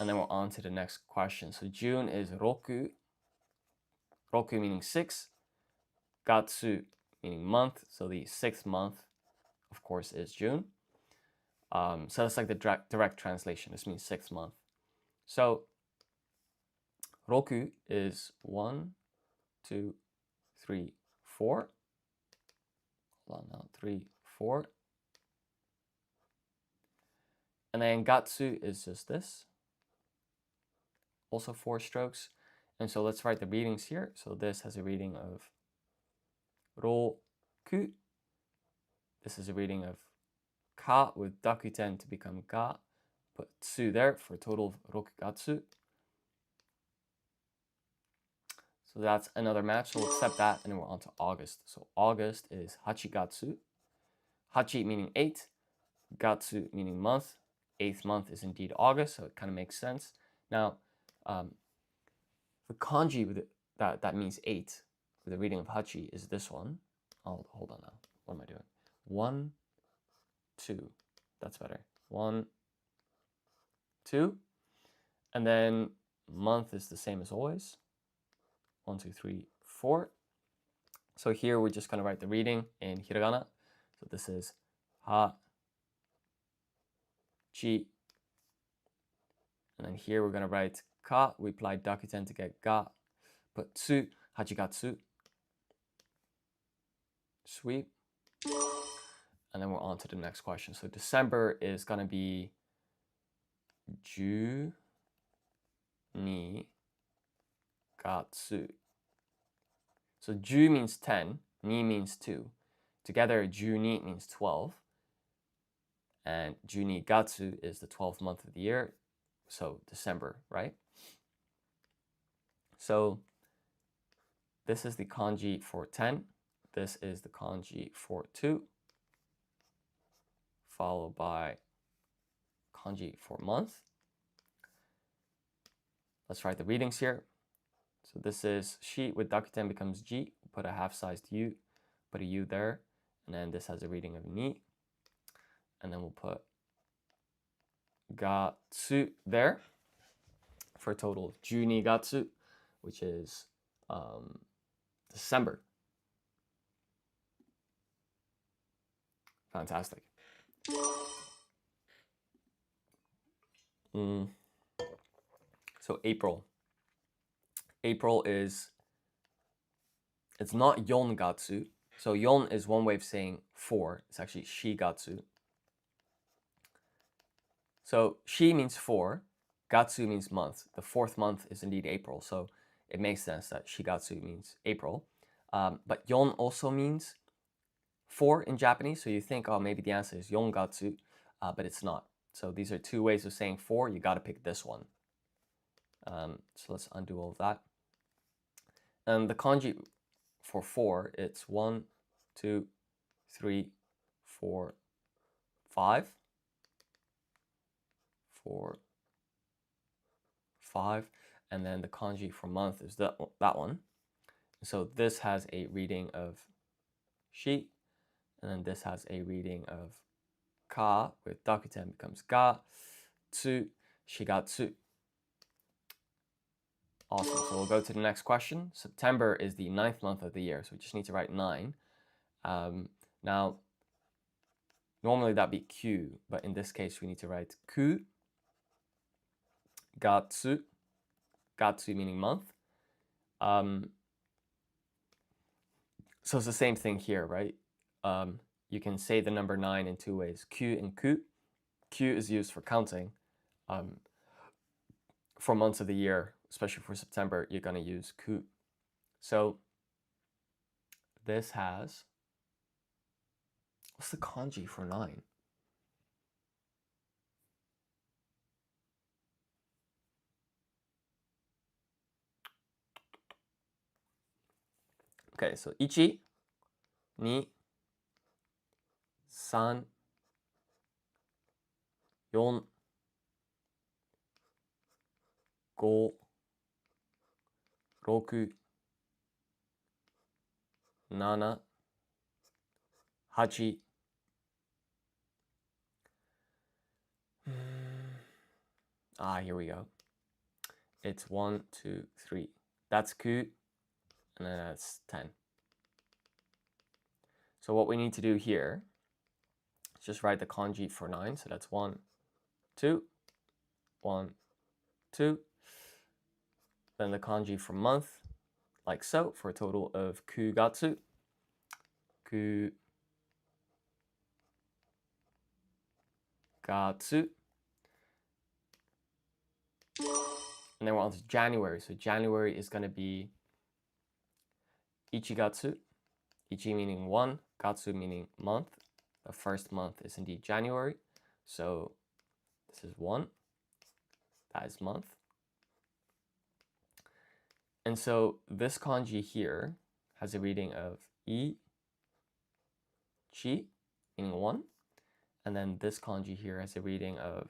And then we're on to the next question. So June is Roku. Roku meaning 6. Gatsu meaning month. So the 6th month, of course, is June. So that's like the direct translation. This means 6th month. So Roku is 1, 2, 3, 4. Hold on now, 3, 4. And then Gatsu is just this. Also 4 strokes. And so let's write the readings here. So this has a reading of Roku. This is a reading of Ka with Dakuten to become Ga. Put Tsu there for a total of Rokugatsu. So that's another match. So we'll accept that, and then we're on to August. So August is Hachigatsu. Hachi meaning 8, Gatsu meaning month. 8th month is indeed August, so it kind of makes sense. Now, the kanji with that means 8 with the reading of Hachi is this one. Oh, hold on now. What am I doing? 1, 2. That's better. 1, 2. And then month is the same as always. 1, 2, 3, 4. So here we're just going to write the reading in hiragana. So this is ha, chi. And then here we're going to write ka. We apply dakuten to get ga. Put tsu, hachigatsu. Sweet. And then we're on to the next question. So December is going to be 12月. So 10 means 10, ni means 2. Together, 12 means 12. And 12月 is the 12th month of the year. So December, right? So this is the kanji for 10. This is the kanji for 2. Followed by kanji for month. Let's write the readings here. So this is shi with dakuten becomes ji. Put a half-sized u, put a u there, and then this has a reading of ni. And then we'll put gatsu there for a total of 12月, which is December. Fantastic. So April. April is, it's not yongatsu. So yon is one way of saying 4. It's actually shigatsu. So shi means 4, gatsu means month. The 4th month is indeed April, so it makes sense that shigatsu means April. But yon also means 4 in Japanese, so you think, oh, maybe the answer is yongatsu, but it's not. So these are 2 ways of saying 4. You got to pick this one. So let's undo all of that. And the kanji for 4, it's 1, 2, 3, 4, 5. 4, 5, and then the kanji for month is that one. So this has a reading of shi, and then this has a reading of ka with dakuten becomes ga, tsu, shigatsu. Awesome. So we'll go to the next question. September is the 9th month of the year, so we just need to write 9. Now, normally that'd be Q, but in this case we need to write ku, gatsu, gatsu meaning month. So it's the same thing here, right? You can say the number 9 in 2 ways, Q and ku. Q is used for counting. For months of the year, especially for September, you're going to use ku. So this has, what's the kanji for 9? Okay, so 1, 2, 3, 4, 5, 6, 7, 8. Here we go. It's 1, 2, 3. That's ku, and then that's 10. So what we need to do here is just write the kanji for 9. So that's 1, 2, 1, 2. Then the kanji for month, like so, for a total of kugatsu. Kugatsu. And then we're on to January. So January is going to be ichigatsu. Ichi meaning 1, gatsu meaning month. The first month is indeed January. So this is 1. That is month. And so this kanji here has a reading of I, chi, meaning 1. And then this kanji here has a reading of,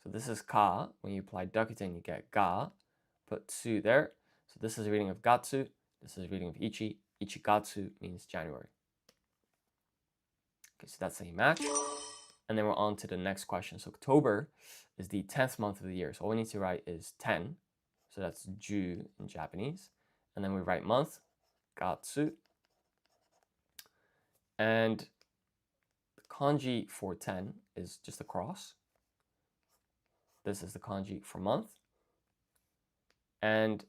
so this is ka. When you apply dakuten, you get ga. Put tsu there. So this is a reading of gatsu. This is a reading of ichi. Ichigatsu means January. Okay, so that's a match. And then we're on to the next question. So October is the 10th month of the year. So all we need to write is 10. So that's ju in Japanese. And then we write month, gatsu. And the kanji for 10 is just a cross. This is the kanji for month. And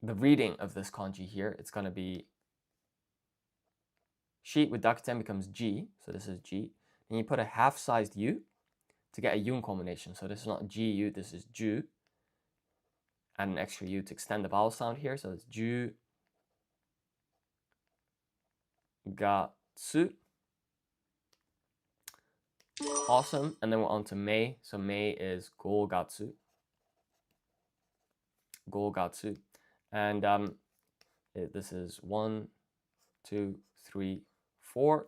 the reading of this kanji here, it's going to be shi with dakuten becomes ji. So this is ji. And you put a half-sized u to get a yun combination. So this is not ji-u, this is ju. Add an extra u to extend the vowel sound here. So it's ju, ga, tsu. Awesome. And then we're on to Mei. So Mei is go, ga, tsu. Go, ga, tsu. And this is 1, 2, 3, 4.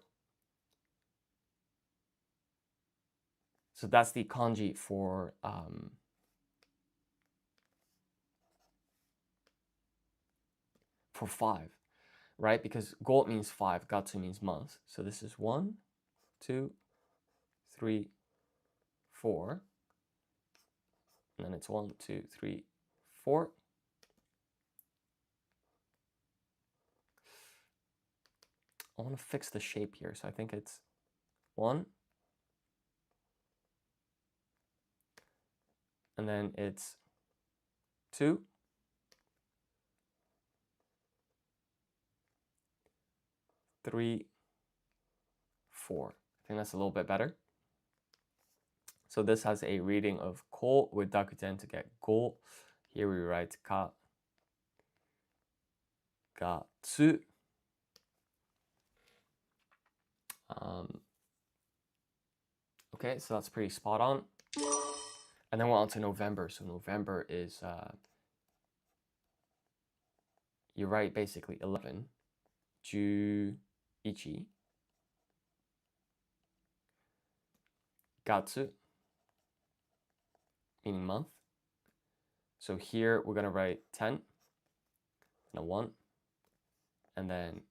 So that's the kanji for 5, right? Because go means 5, gatsu means month. So this is 1, 2, 3, 4. And then it's 1, 2, 3, 4. I want to fix the shape here. So I think it's 1. And then it's 2. 3, 4. I think that's a little bit better. So this has a reading of ko with dakuten to get go. Here we write ka, ga, tsu. Okay, so that's pretty spot on. And then we're on to November. So November is, you write basically 11. Ju, ichi. Gatsu, meaning month. So here we're going to write 10 and a 1. And then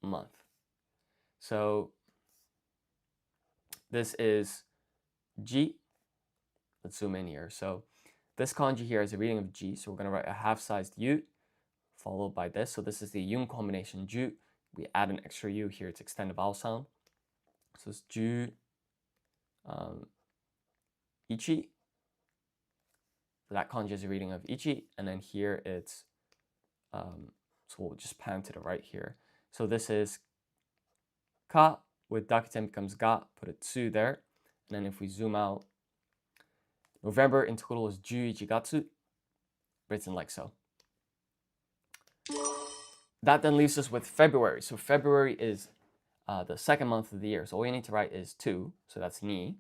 month. So this is ji. Let's zoom in here. So this kanji here is a reading of ji. So we're going to write a half-sized u followed by this. So this is the yun combination ju. We add an extra u here to extend the vowel sound. So it's ju, ichi. That kanji is a reading of ichi. And then here it's, so we'll just pan to the right here. So this is ka with dakuten becomes ga, put a tsu there. And then if we zoom out, November in total is juichi gatsu, written like so. That then leaves us with February. So February is the second month of the year. So all you need to write is 2, so that's ni.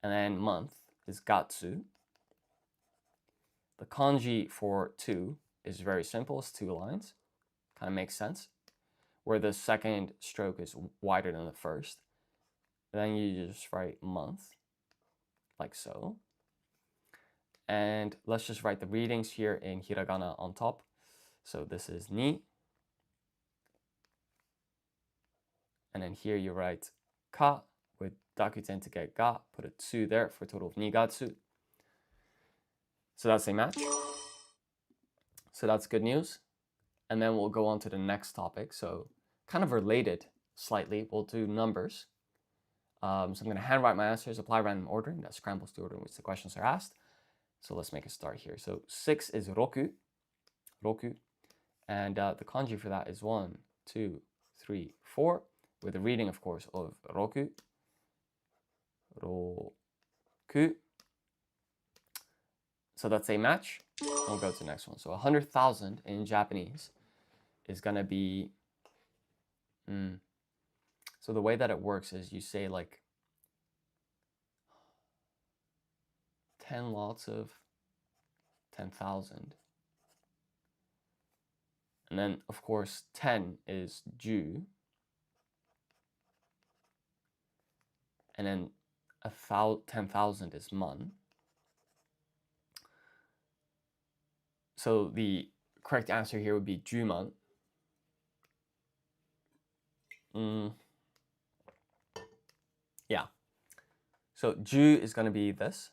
And then month is gatsu. The kanji for 2 is very simple. It's 2 lines. Kind of makes sense. Where the second stroke is wider than the first. Then you just write month, like so. And let's just write the readings here in hiragana on top. So this is ni. And then here you write ka with dakuten to get ga, put a tsu there for a total of ni gatsu. So that's a match. So that's good news. And then we'll go on to the next topic. So kind of related slightly, we'll do numbers. So I'm going to handwrite my answers, apply random ordering. That scrambles the order in which the questions are asked. So let's make a start here. So 6 is roku, roku. And the kanji for that is 1, 2, 3, 4. With a reading, of course, of roku, roku. So that's a match. We'll go to the next one. So 100,000 in Japanese is going to be, so the way that it works is you say like 10 lots of 10,000. And then, of course, 10 is ju. And then 10,000 is mon. So the correct answer here would be juman. Yeah. So ju is going to be this.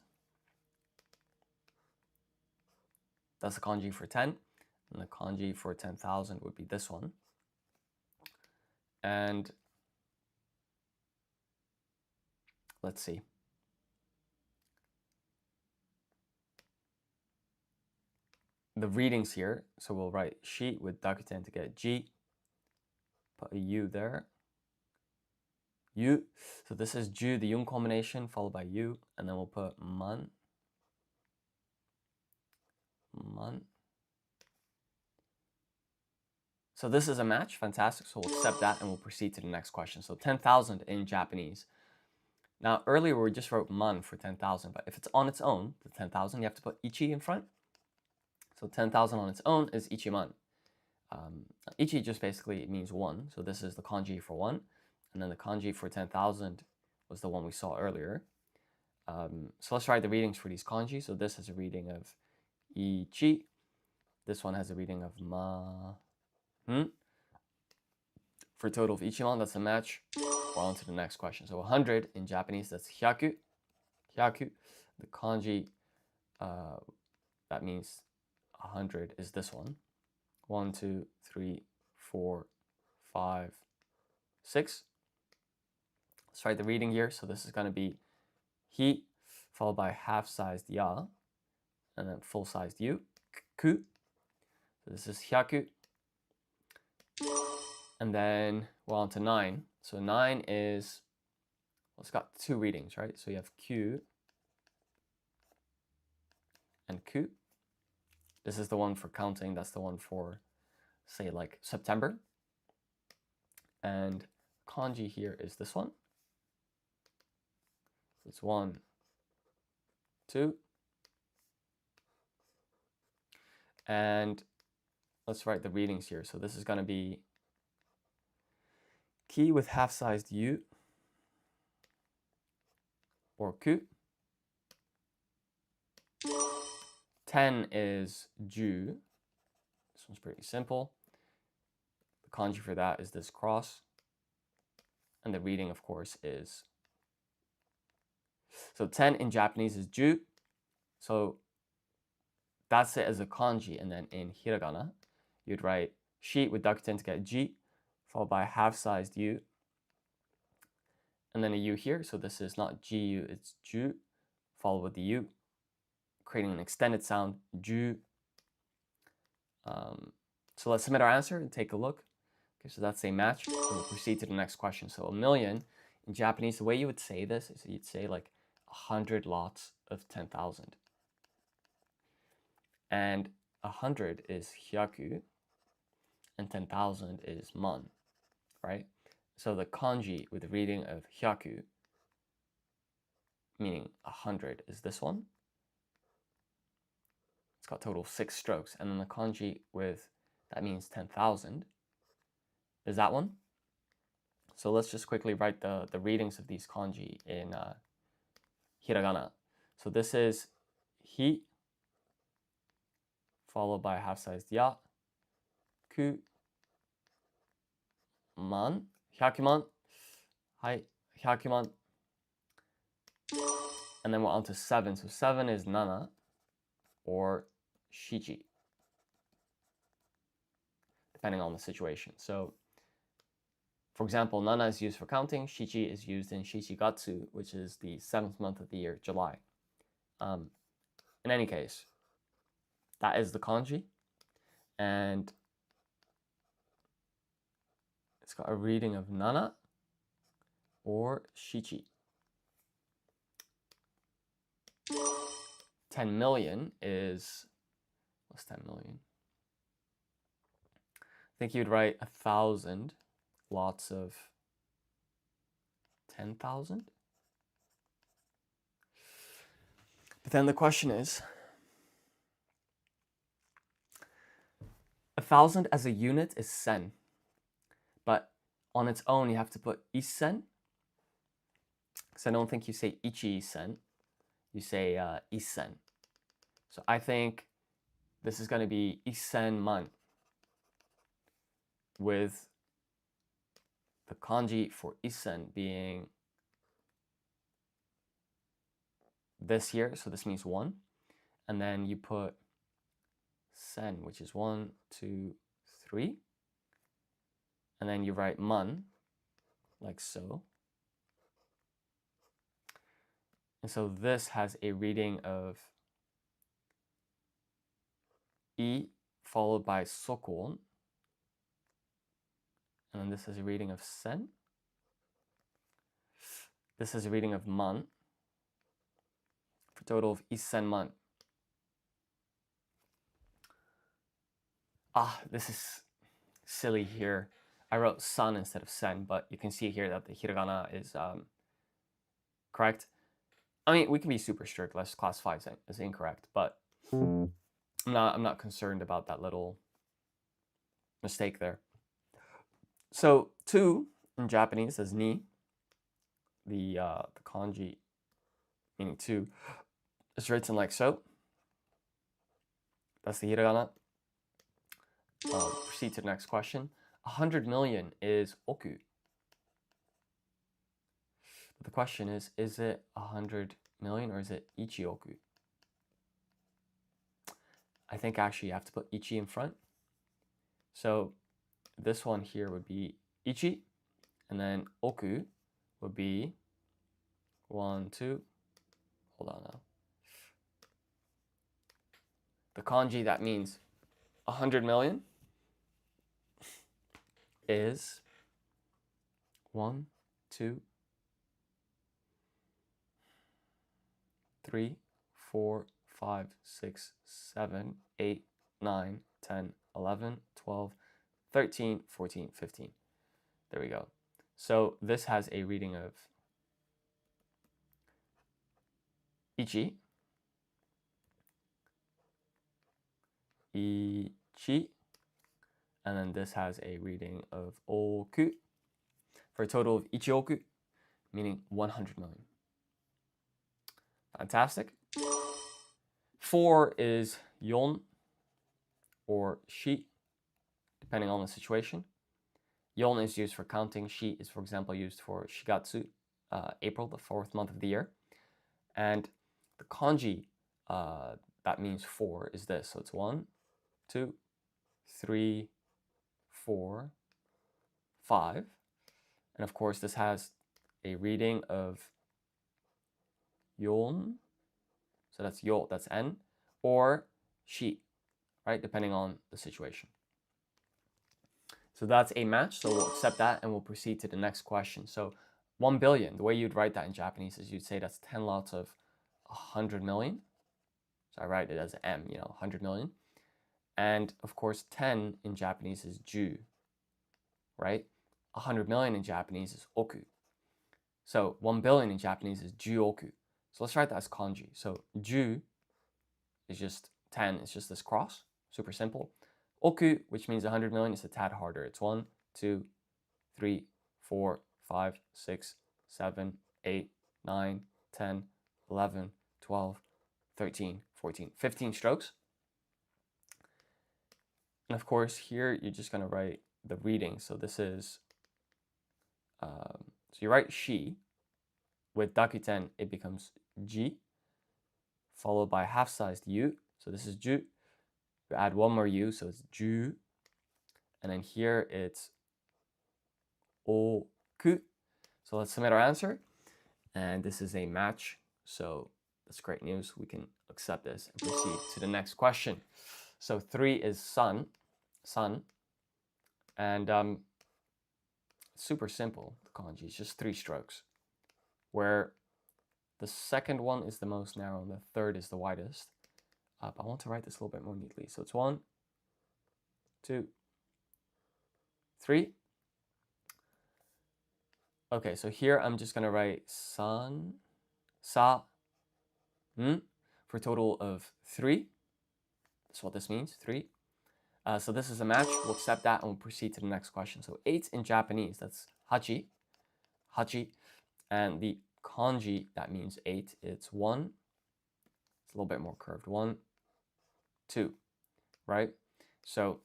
That's the kanji for 10. And the kanji for 10,000 would be this one. And let's see. the readings here. So we'll write shi with dakuten to get ji. Put a u there. U. So this is ju, the yung combination, followed by u, and then we'll put man. Man. So this is a match, fantastic. So we'll accept that and we'll proceed to the next question. So 10,000 in Japanese. Now earlier we just wrote man for 10,000, but if it's on its own, the 10,000, you have to put ichi in front. So 10,000 on its own is ichiman. Ichi just basically means one. So this is the kanji for one. And then the kanji for 10,000 was the one we saw earlier. So let's write the readings for these kanji. So this has a reading of ichi. This one has a reading of ma. For a total of ichiman, that's a match. We're on to the next question. So 100 in Japanese, that's hyaku. Hyaku. The kanji, that means 100 is this one. 1, 2, 3, 4, 5, 6. Let's write the reading here. So this is going to be hi, followed by half-sized ya, and then full-sized yu, ku. So this is hyaku. And then we're on to 9. So 9 is, well, it's got two readings, right? So you have Q and Ku. This is the one for counting. That's the one for, say, like September. And kanji here is this one. It's 1, 2. And let's write the readings here. So this is going to be ki with half-sized yu, or ku. 10 is ju. This one's pretty simple. The kanji for that is this cross. And the reading, of course, is... So 10 in Japanese is ju. So that's it as a kanji. And then in hiragana, you'd write shi with dakuten to get ji, followed by half-sized u, and then a u here. So this is not ju, it's ju, followed with the u, creating an extended sound, ju. So let's submit our answer and take a look. Okay, so that's a match. And we'll proceed to the next question. So 1,000,000 in Japanese, the way you would say this is you'd say like 100 lots of 10,000. And 100 is hyaku, and 10,000 is man, right? So the kanji with the reading of hyaku, meaning 100, is this one. It's got total 6 strokes. And then the kanji with, that means 10,000, is that one. So let's just quickly write the readings of these kanji in hiragana. So this is hi, followed by a half-sized ya, ku, man, hyakuman, hai, hyakuman. And then we're on to 7. So 7 is nana, or shichi, depending on the situation. So for example, nana is used for counting, shichi is used in shichigatsu, which is the 7th month of the year, July. In any case, that is the kanji, and it's got a reading of nana or shichi. 10 million is, what's 10 million? I think you'd write 1,000 lots of 10,000. But then the question is, 1,000 as a unit is sen, but on its own you have to put isen, because I don't think you say ichi-sen, you say isen. So I think this is going to be isen man, with the kanji for isen being this here, so this means 1, and then you put sen, which is 1, 2, 3, and then you write man, like so. And so this has a reading of I followed by sokon. And then this is a reading of sen. This is a reading of man. For a total of 1000 man. This is silly here. I wrote san instead of sen, but you can see here that the hiragana is correct. I mean, we can be super strict. Let's classify it as incorrect, but I'm not concerned about that little mistake there. So 2 in Japanese is ni. The kanji meaning 2 is written like so. That's the hiragana. Proceed to the next question. 100 million is oku. But the question is it 100 million or is it ichioku? I think actually you have to put ichi in front. So this one here would be ichi, and then oku would be 1, 2. Hold on now. The kanji that means 100 million is 1, 2, 3, 4, 5, 6, 7, 8, 9, 10, 11, 12, 13, 14, 15. There we go. So this has a reading of ichi, ichi, and then this has a reading of oku for a total of ichioku, meaning 100 million. Fantastic. 4 is yon or shi, depending on the situation. Yon is used for counting. Shi is, for example, used for shigatsu, April, the 4th month of the year. And the kanji that means 4 is this. So it's 1, 2, 3, 4, 5. And of course, this has a reading of yon. So that's yo, that's n, or shi, right? Depending on the situation. So that's a match. So we'll accept that and we'll proceed to the next question. So 1 billion, the way you'd write that in Japanese is you'd say that's 10 lots of 100 million. So I write it as M, 100 million. And of course, 10 in Japanese is ju, right? 100 million in Japanese is oku. So 1 billion in Japanese is ju oku. So let's write that as kanji. So ju is just 10, it's just this cross, super simple. Oku, which means 100 million, is a tad harder. It's 1, 2, 3, 4, 5, 6, 7, 8, 9, 10, 11, 12, 13, 14, 15 strokes. And of course, here you're just going to write the reading. So this is, so you write shi. With dakuten, it becomes ji, followed by half-sized u. So this is ju. You add one more u, so it's ju. And then here it's oku. So let's submit our answer. And this is a match. So that's great news. We can accept this and proceed to the next question. So 3 is sun. And super simple, the kanji. It's just 3 strokes, where the second one is the most narrow and the third is the widest. But I want to write this a little bit more neatly. So it's 1, 2, 3. Okay, so here I'm just going to write san, sa, n for a total of 3. That's what this means, 3. So this is a match. We'll accept that and we'll proceed to the next question. So 8 in Japanese, that's hachi, hachi. And the kanji that means 8, it's 1. It's a little bit more curved. 1, 2, right? So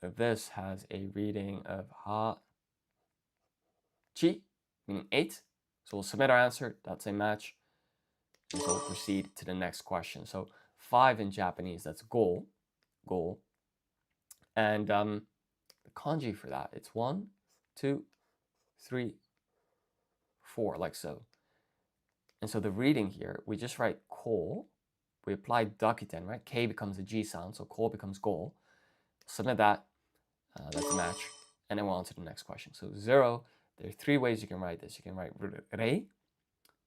this has a reading of ha, chi, meaning 8. So we'll submit our answer. That's a match. And so we'll proceed to the next question. So 5 in Japanese, that's go, go. And the kanji for that, it's 1, 2, 3, 4, like so. And so the reading here, we just write ko, we apply dakuten, right? K becomes a G sound, so ko becomes go. Submit that. That's a match. And then we're on to the next question. So 0, there are 3 ways you can write this. You can write rei,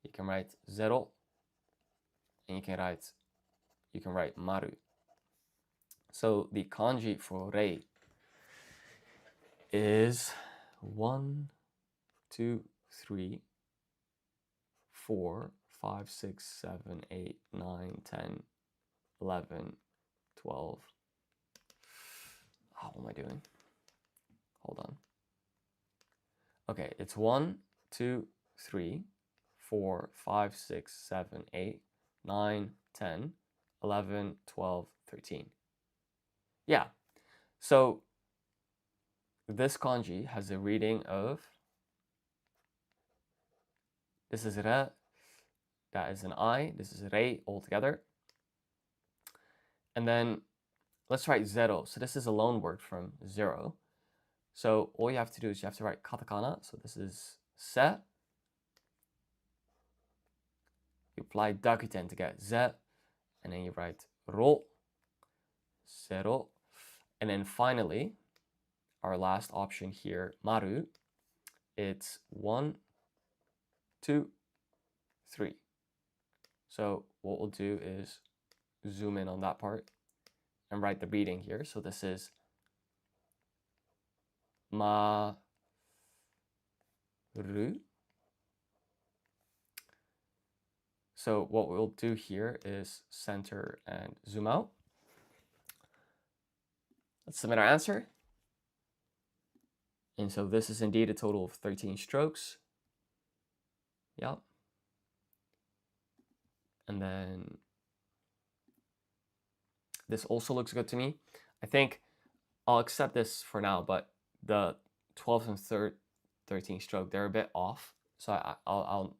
you can write 0, and you can write maru. So the kanji for rei is 1, 2, 3, 4, 5, 6, 7, 8, 9, 10, 11, 12. Oh, what am I doing? Hold on. Okay, it's 1, 2, 3, 4, 5, 6, 7, 8, 9, 10, 11, 12, 13. Yeah, so this kanji has a reading of, this is re, that is an I, this is rei altogether. And then let's write 0. So this is a loan word from 0. So all you have to do is you have to write katakana. So this is se. You apply dakuten to get ze. And then you write ro, zero. And then finally, our last option here, maru, it's 1, 2, 3. So what we'll do is zoom in on that part and write the reading here. So this is ma ru. So what we'll do here is center and zoom out. Let's submit our answer. And so this is indeed a total of 13 strokes. Yep. And then this also looks good to me. I think I'll accept this for now, but the 12th and 13th stroke, they're a bit off. So I'll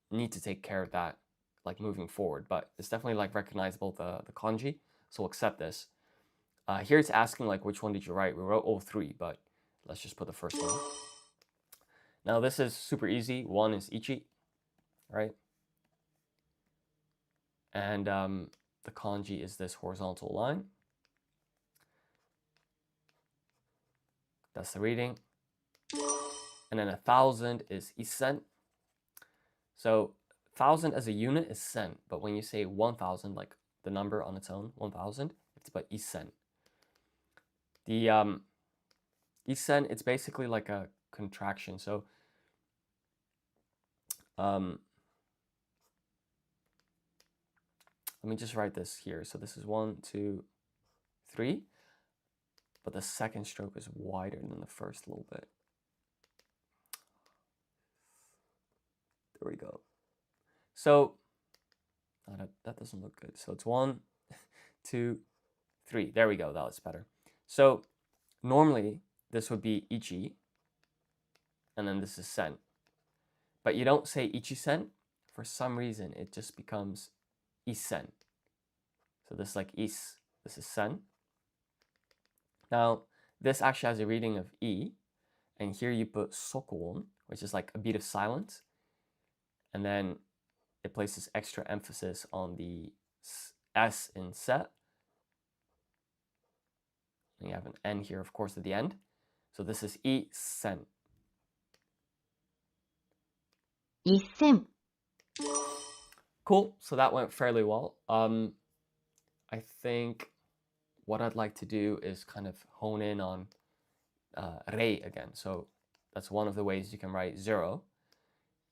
need to take care of that like moving forward, but it's definitely like recognizable, the kanji. So we'll accept this. Here it's asking like which one did you write? We wrote all 3, but let's just put the first one. Now this is super easy. 1 is ichi, right? And the kanji is this horizontal line. That's the reading. And then 1,000 is isen. So 1,000 as a unit is sen, but when you say 1,000, like the number on its own, 1,000, it's about isen. The isen, it's basically like a contraction. So let me just write this here. So this is 1, 2, 3, but the second stroke is wider than the first a little bit. There we go. So that doesn't look good. So it's 1, 2, 3. There we go. That looks better. So normally this would be ichi, and then this is sen. But you don't say ichi-sen. For some reason, it just becomes isen. So this is like is, this is sen. Now, this actually has a reading of e, and here you put sokon, which is like a beat of silence, and then it places extra emphasis on the s in se. And you have an n here, of course, at the end. So this is isen. Isen. Cool. So that went fairly well. I think what I'd like to do is kind of hone in on rei again. So that's one of the ways you can write 0.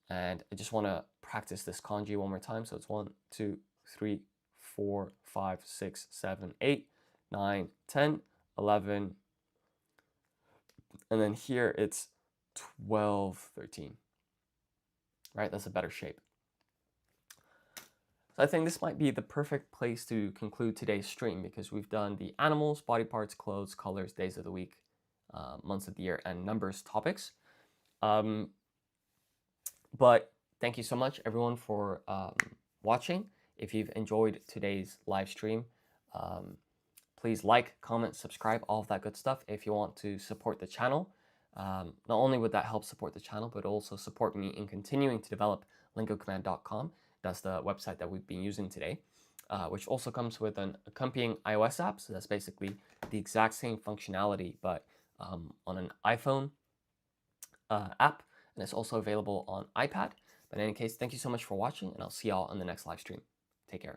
And I just want to practice this kanji one more time. So it's 1, 2, 3, 4, 5, 6, 7, 8, 9, 10, 11. And then here it's 12, 13. Right? That's a better shape. So I think this might be the perfect place to conclude today's stream because we've done the animals, body parts, clothes, colors, days of the week, months of the year, and numbers topics. But thank you so much, everyone, for watching. If you've enjoyed today's live stream, please like, comment, subscribe, all of that good stuff. If you want to support the channel, not only would that help support the channel, but also support me in continuing to develop lingocommand.com. That's the website that we've been using today. which also comes with an accompanying iOS app. So that's basically the exact same functionality, but on an iPhone app, and it's also available on iPad. But in any case, thank you so much for watching, and I'll see y'all on the next live stream. Take care.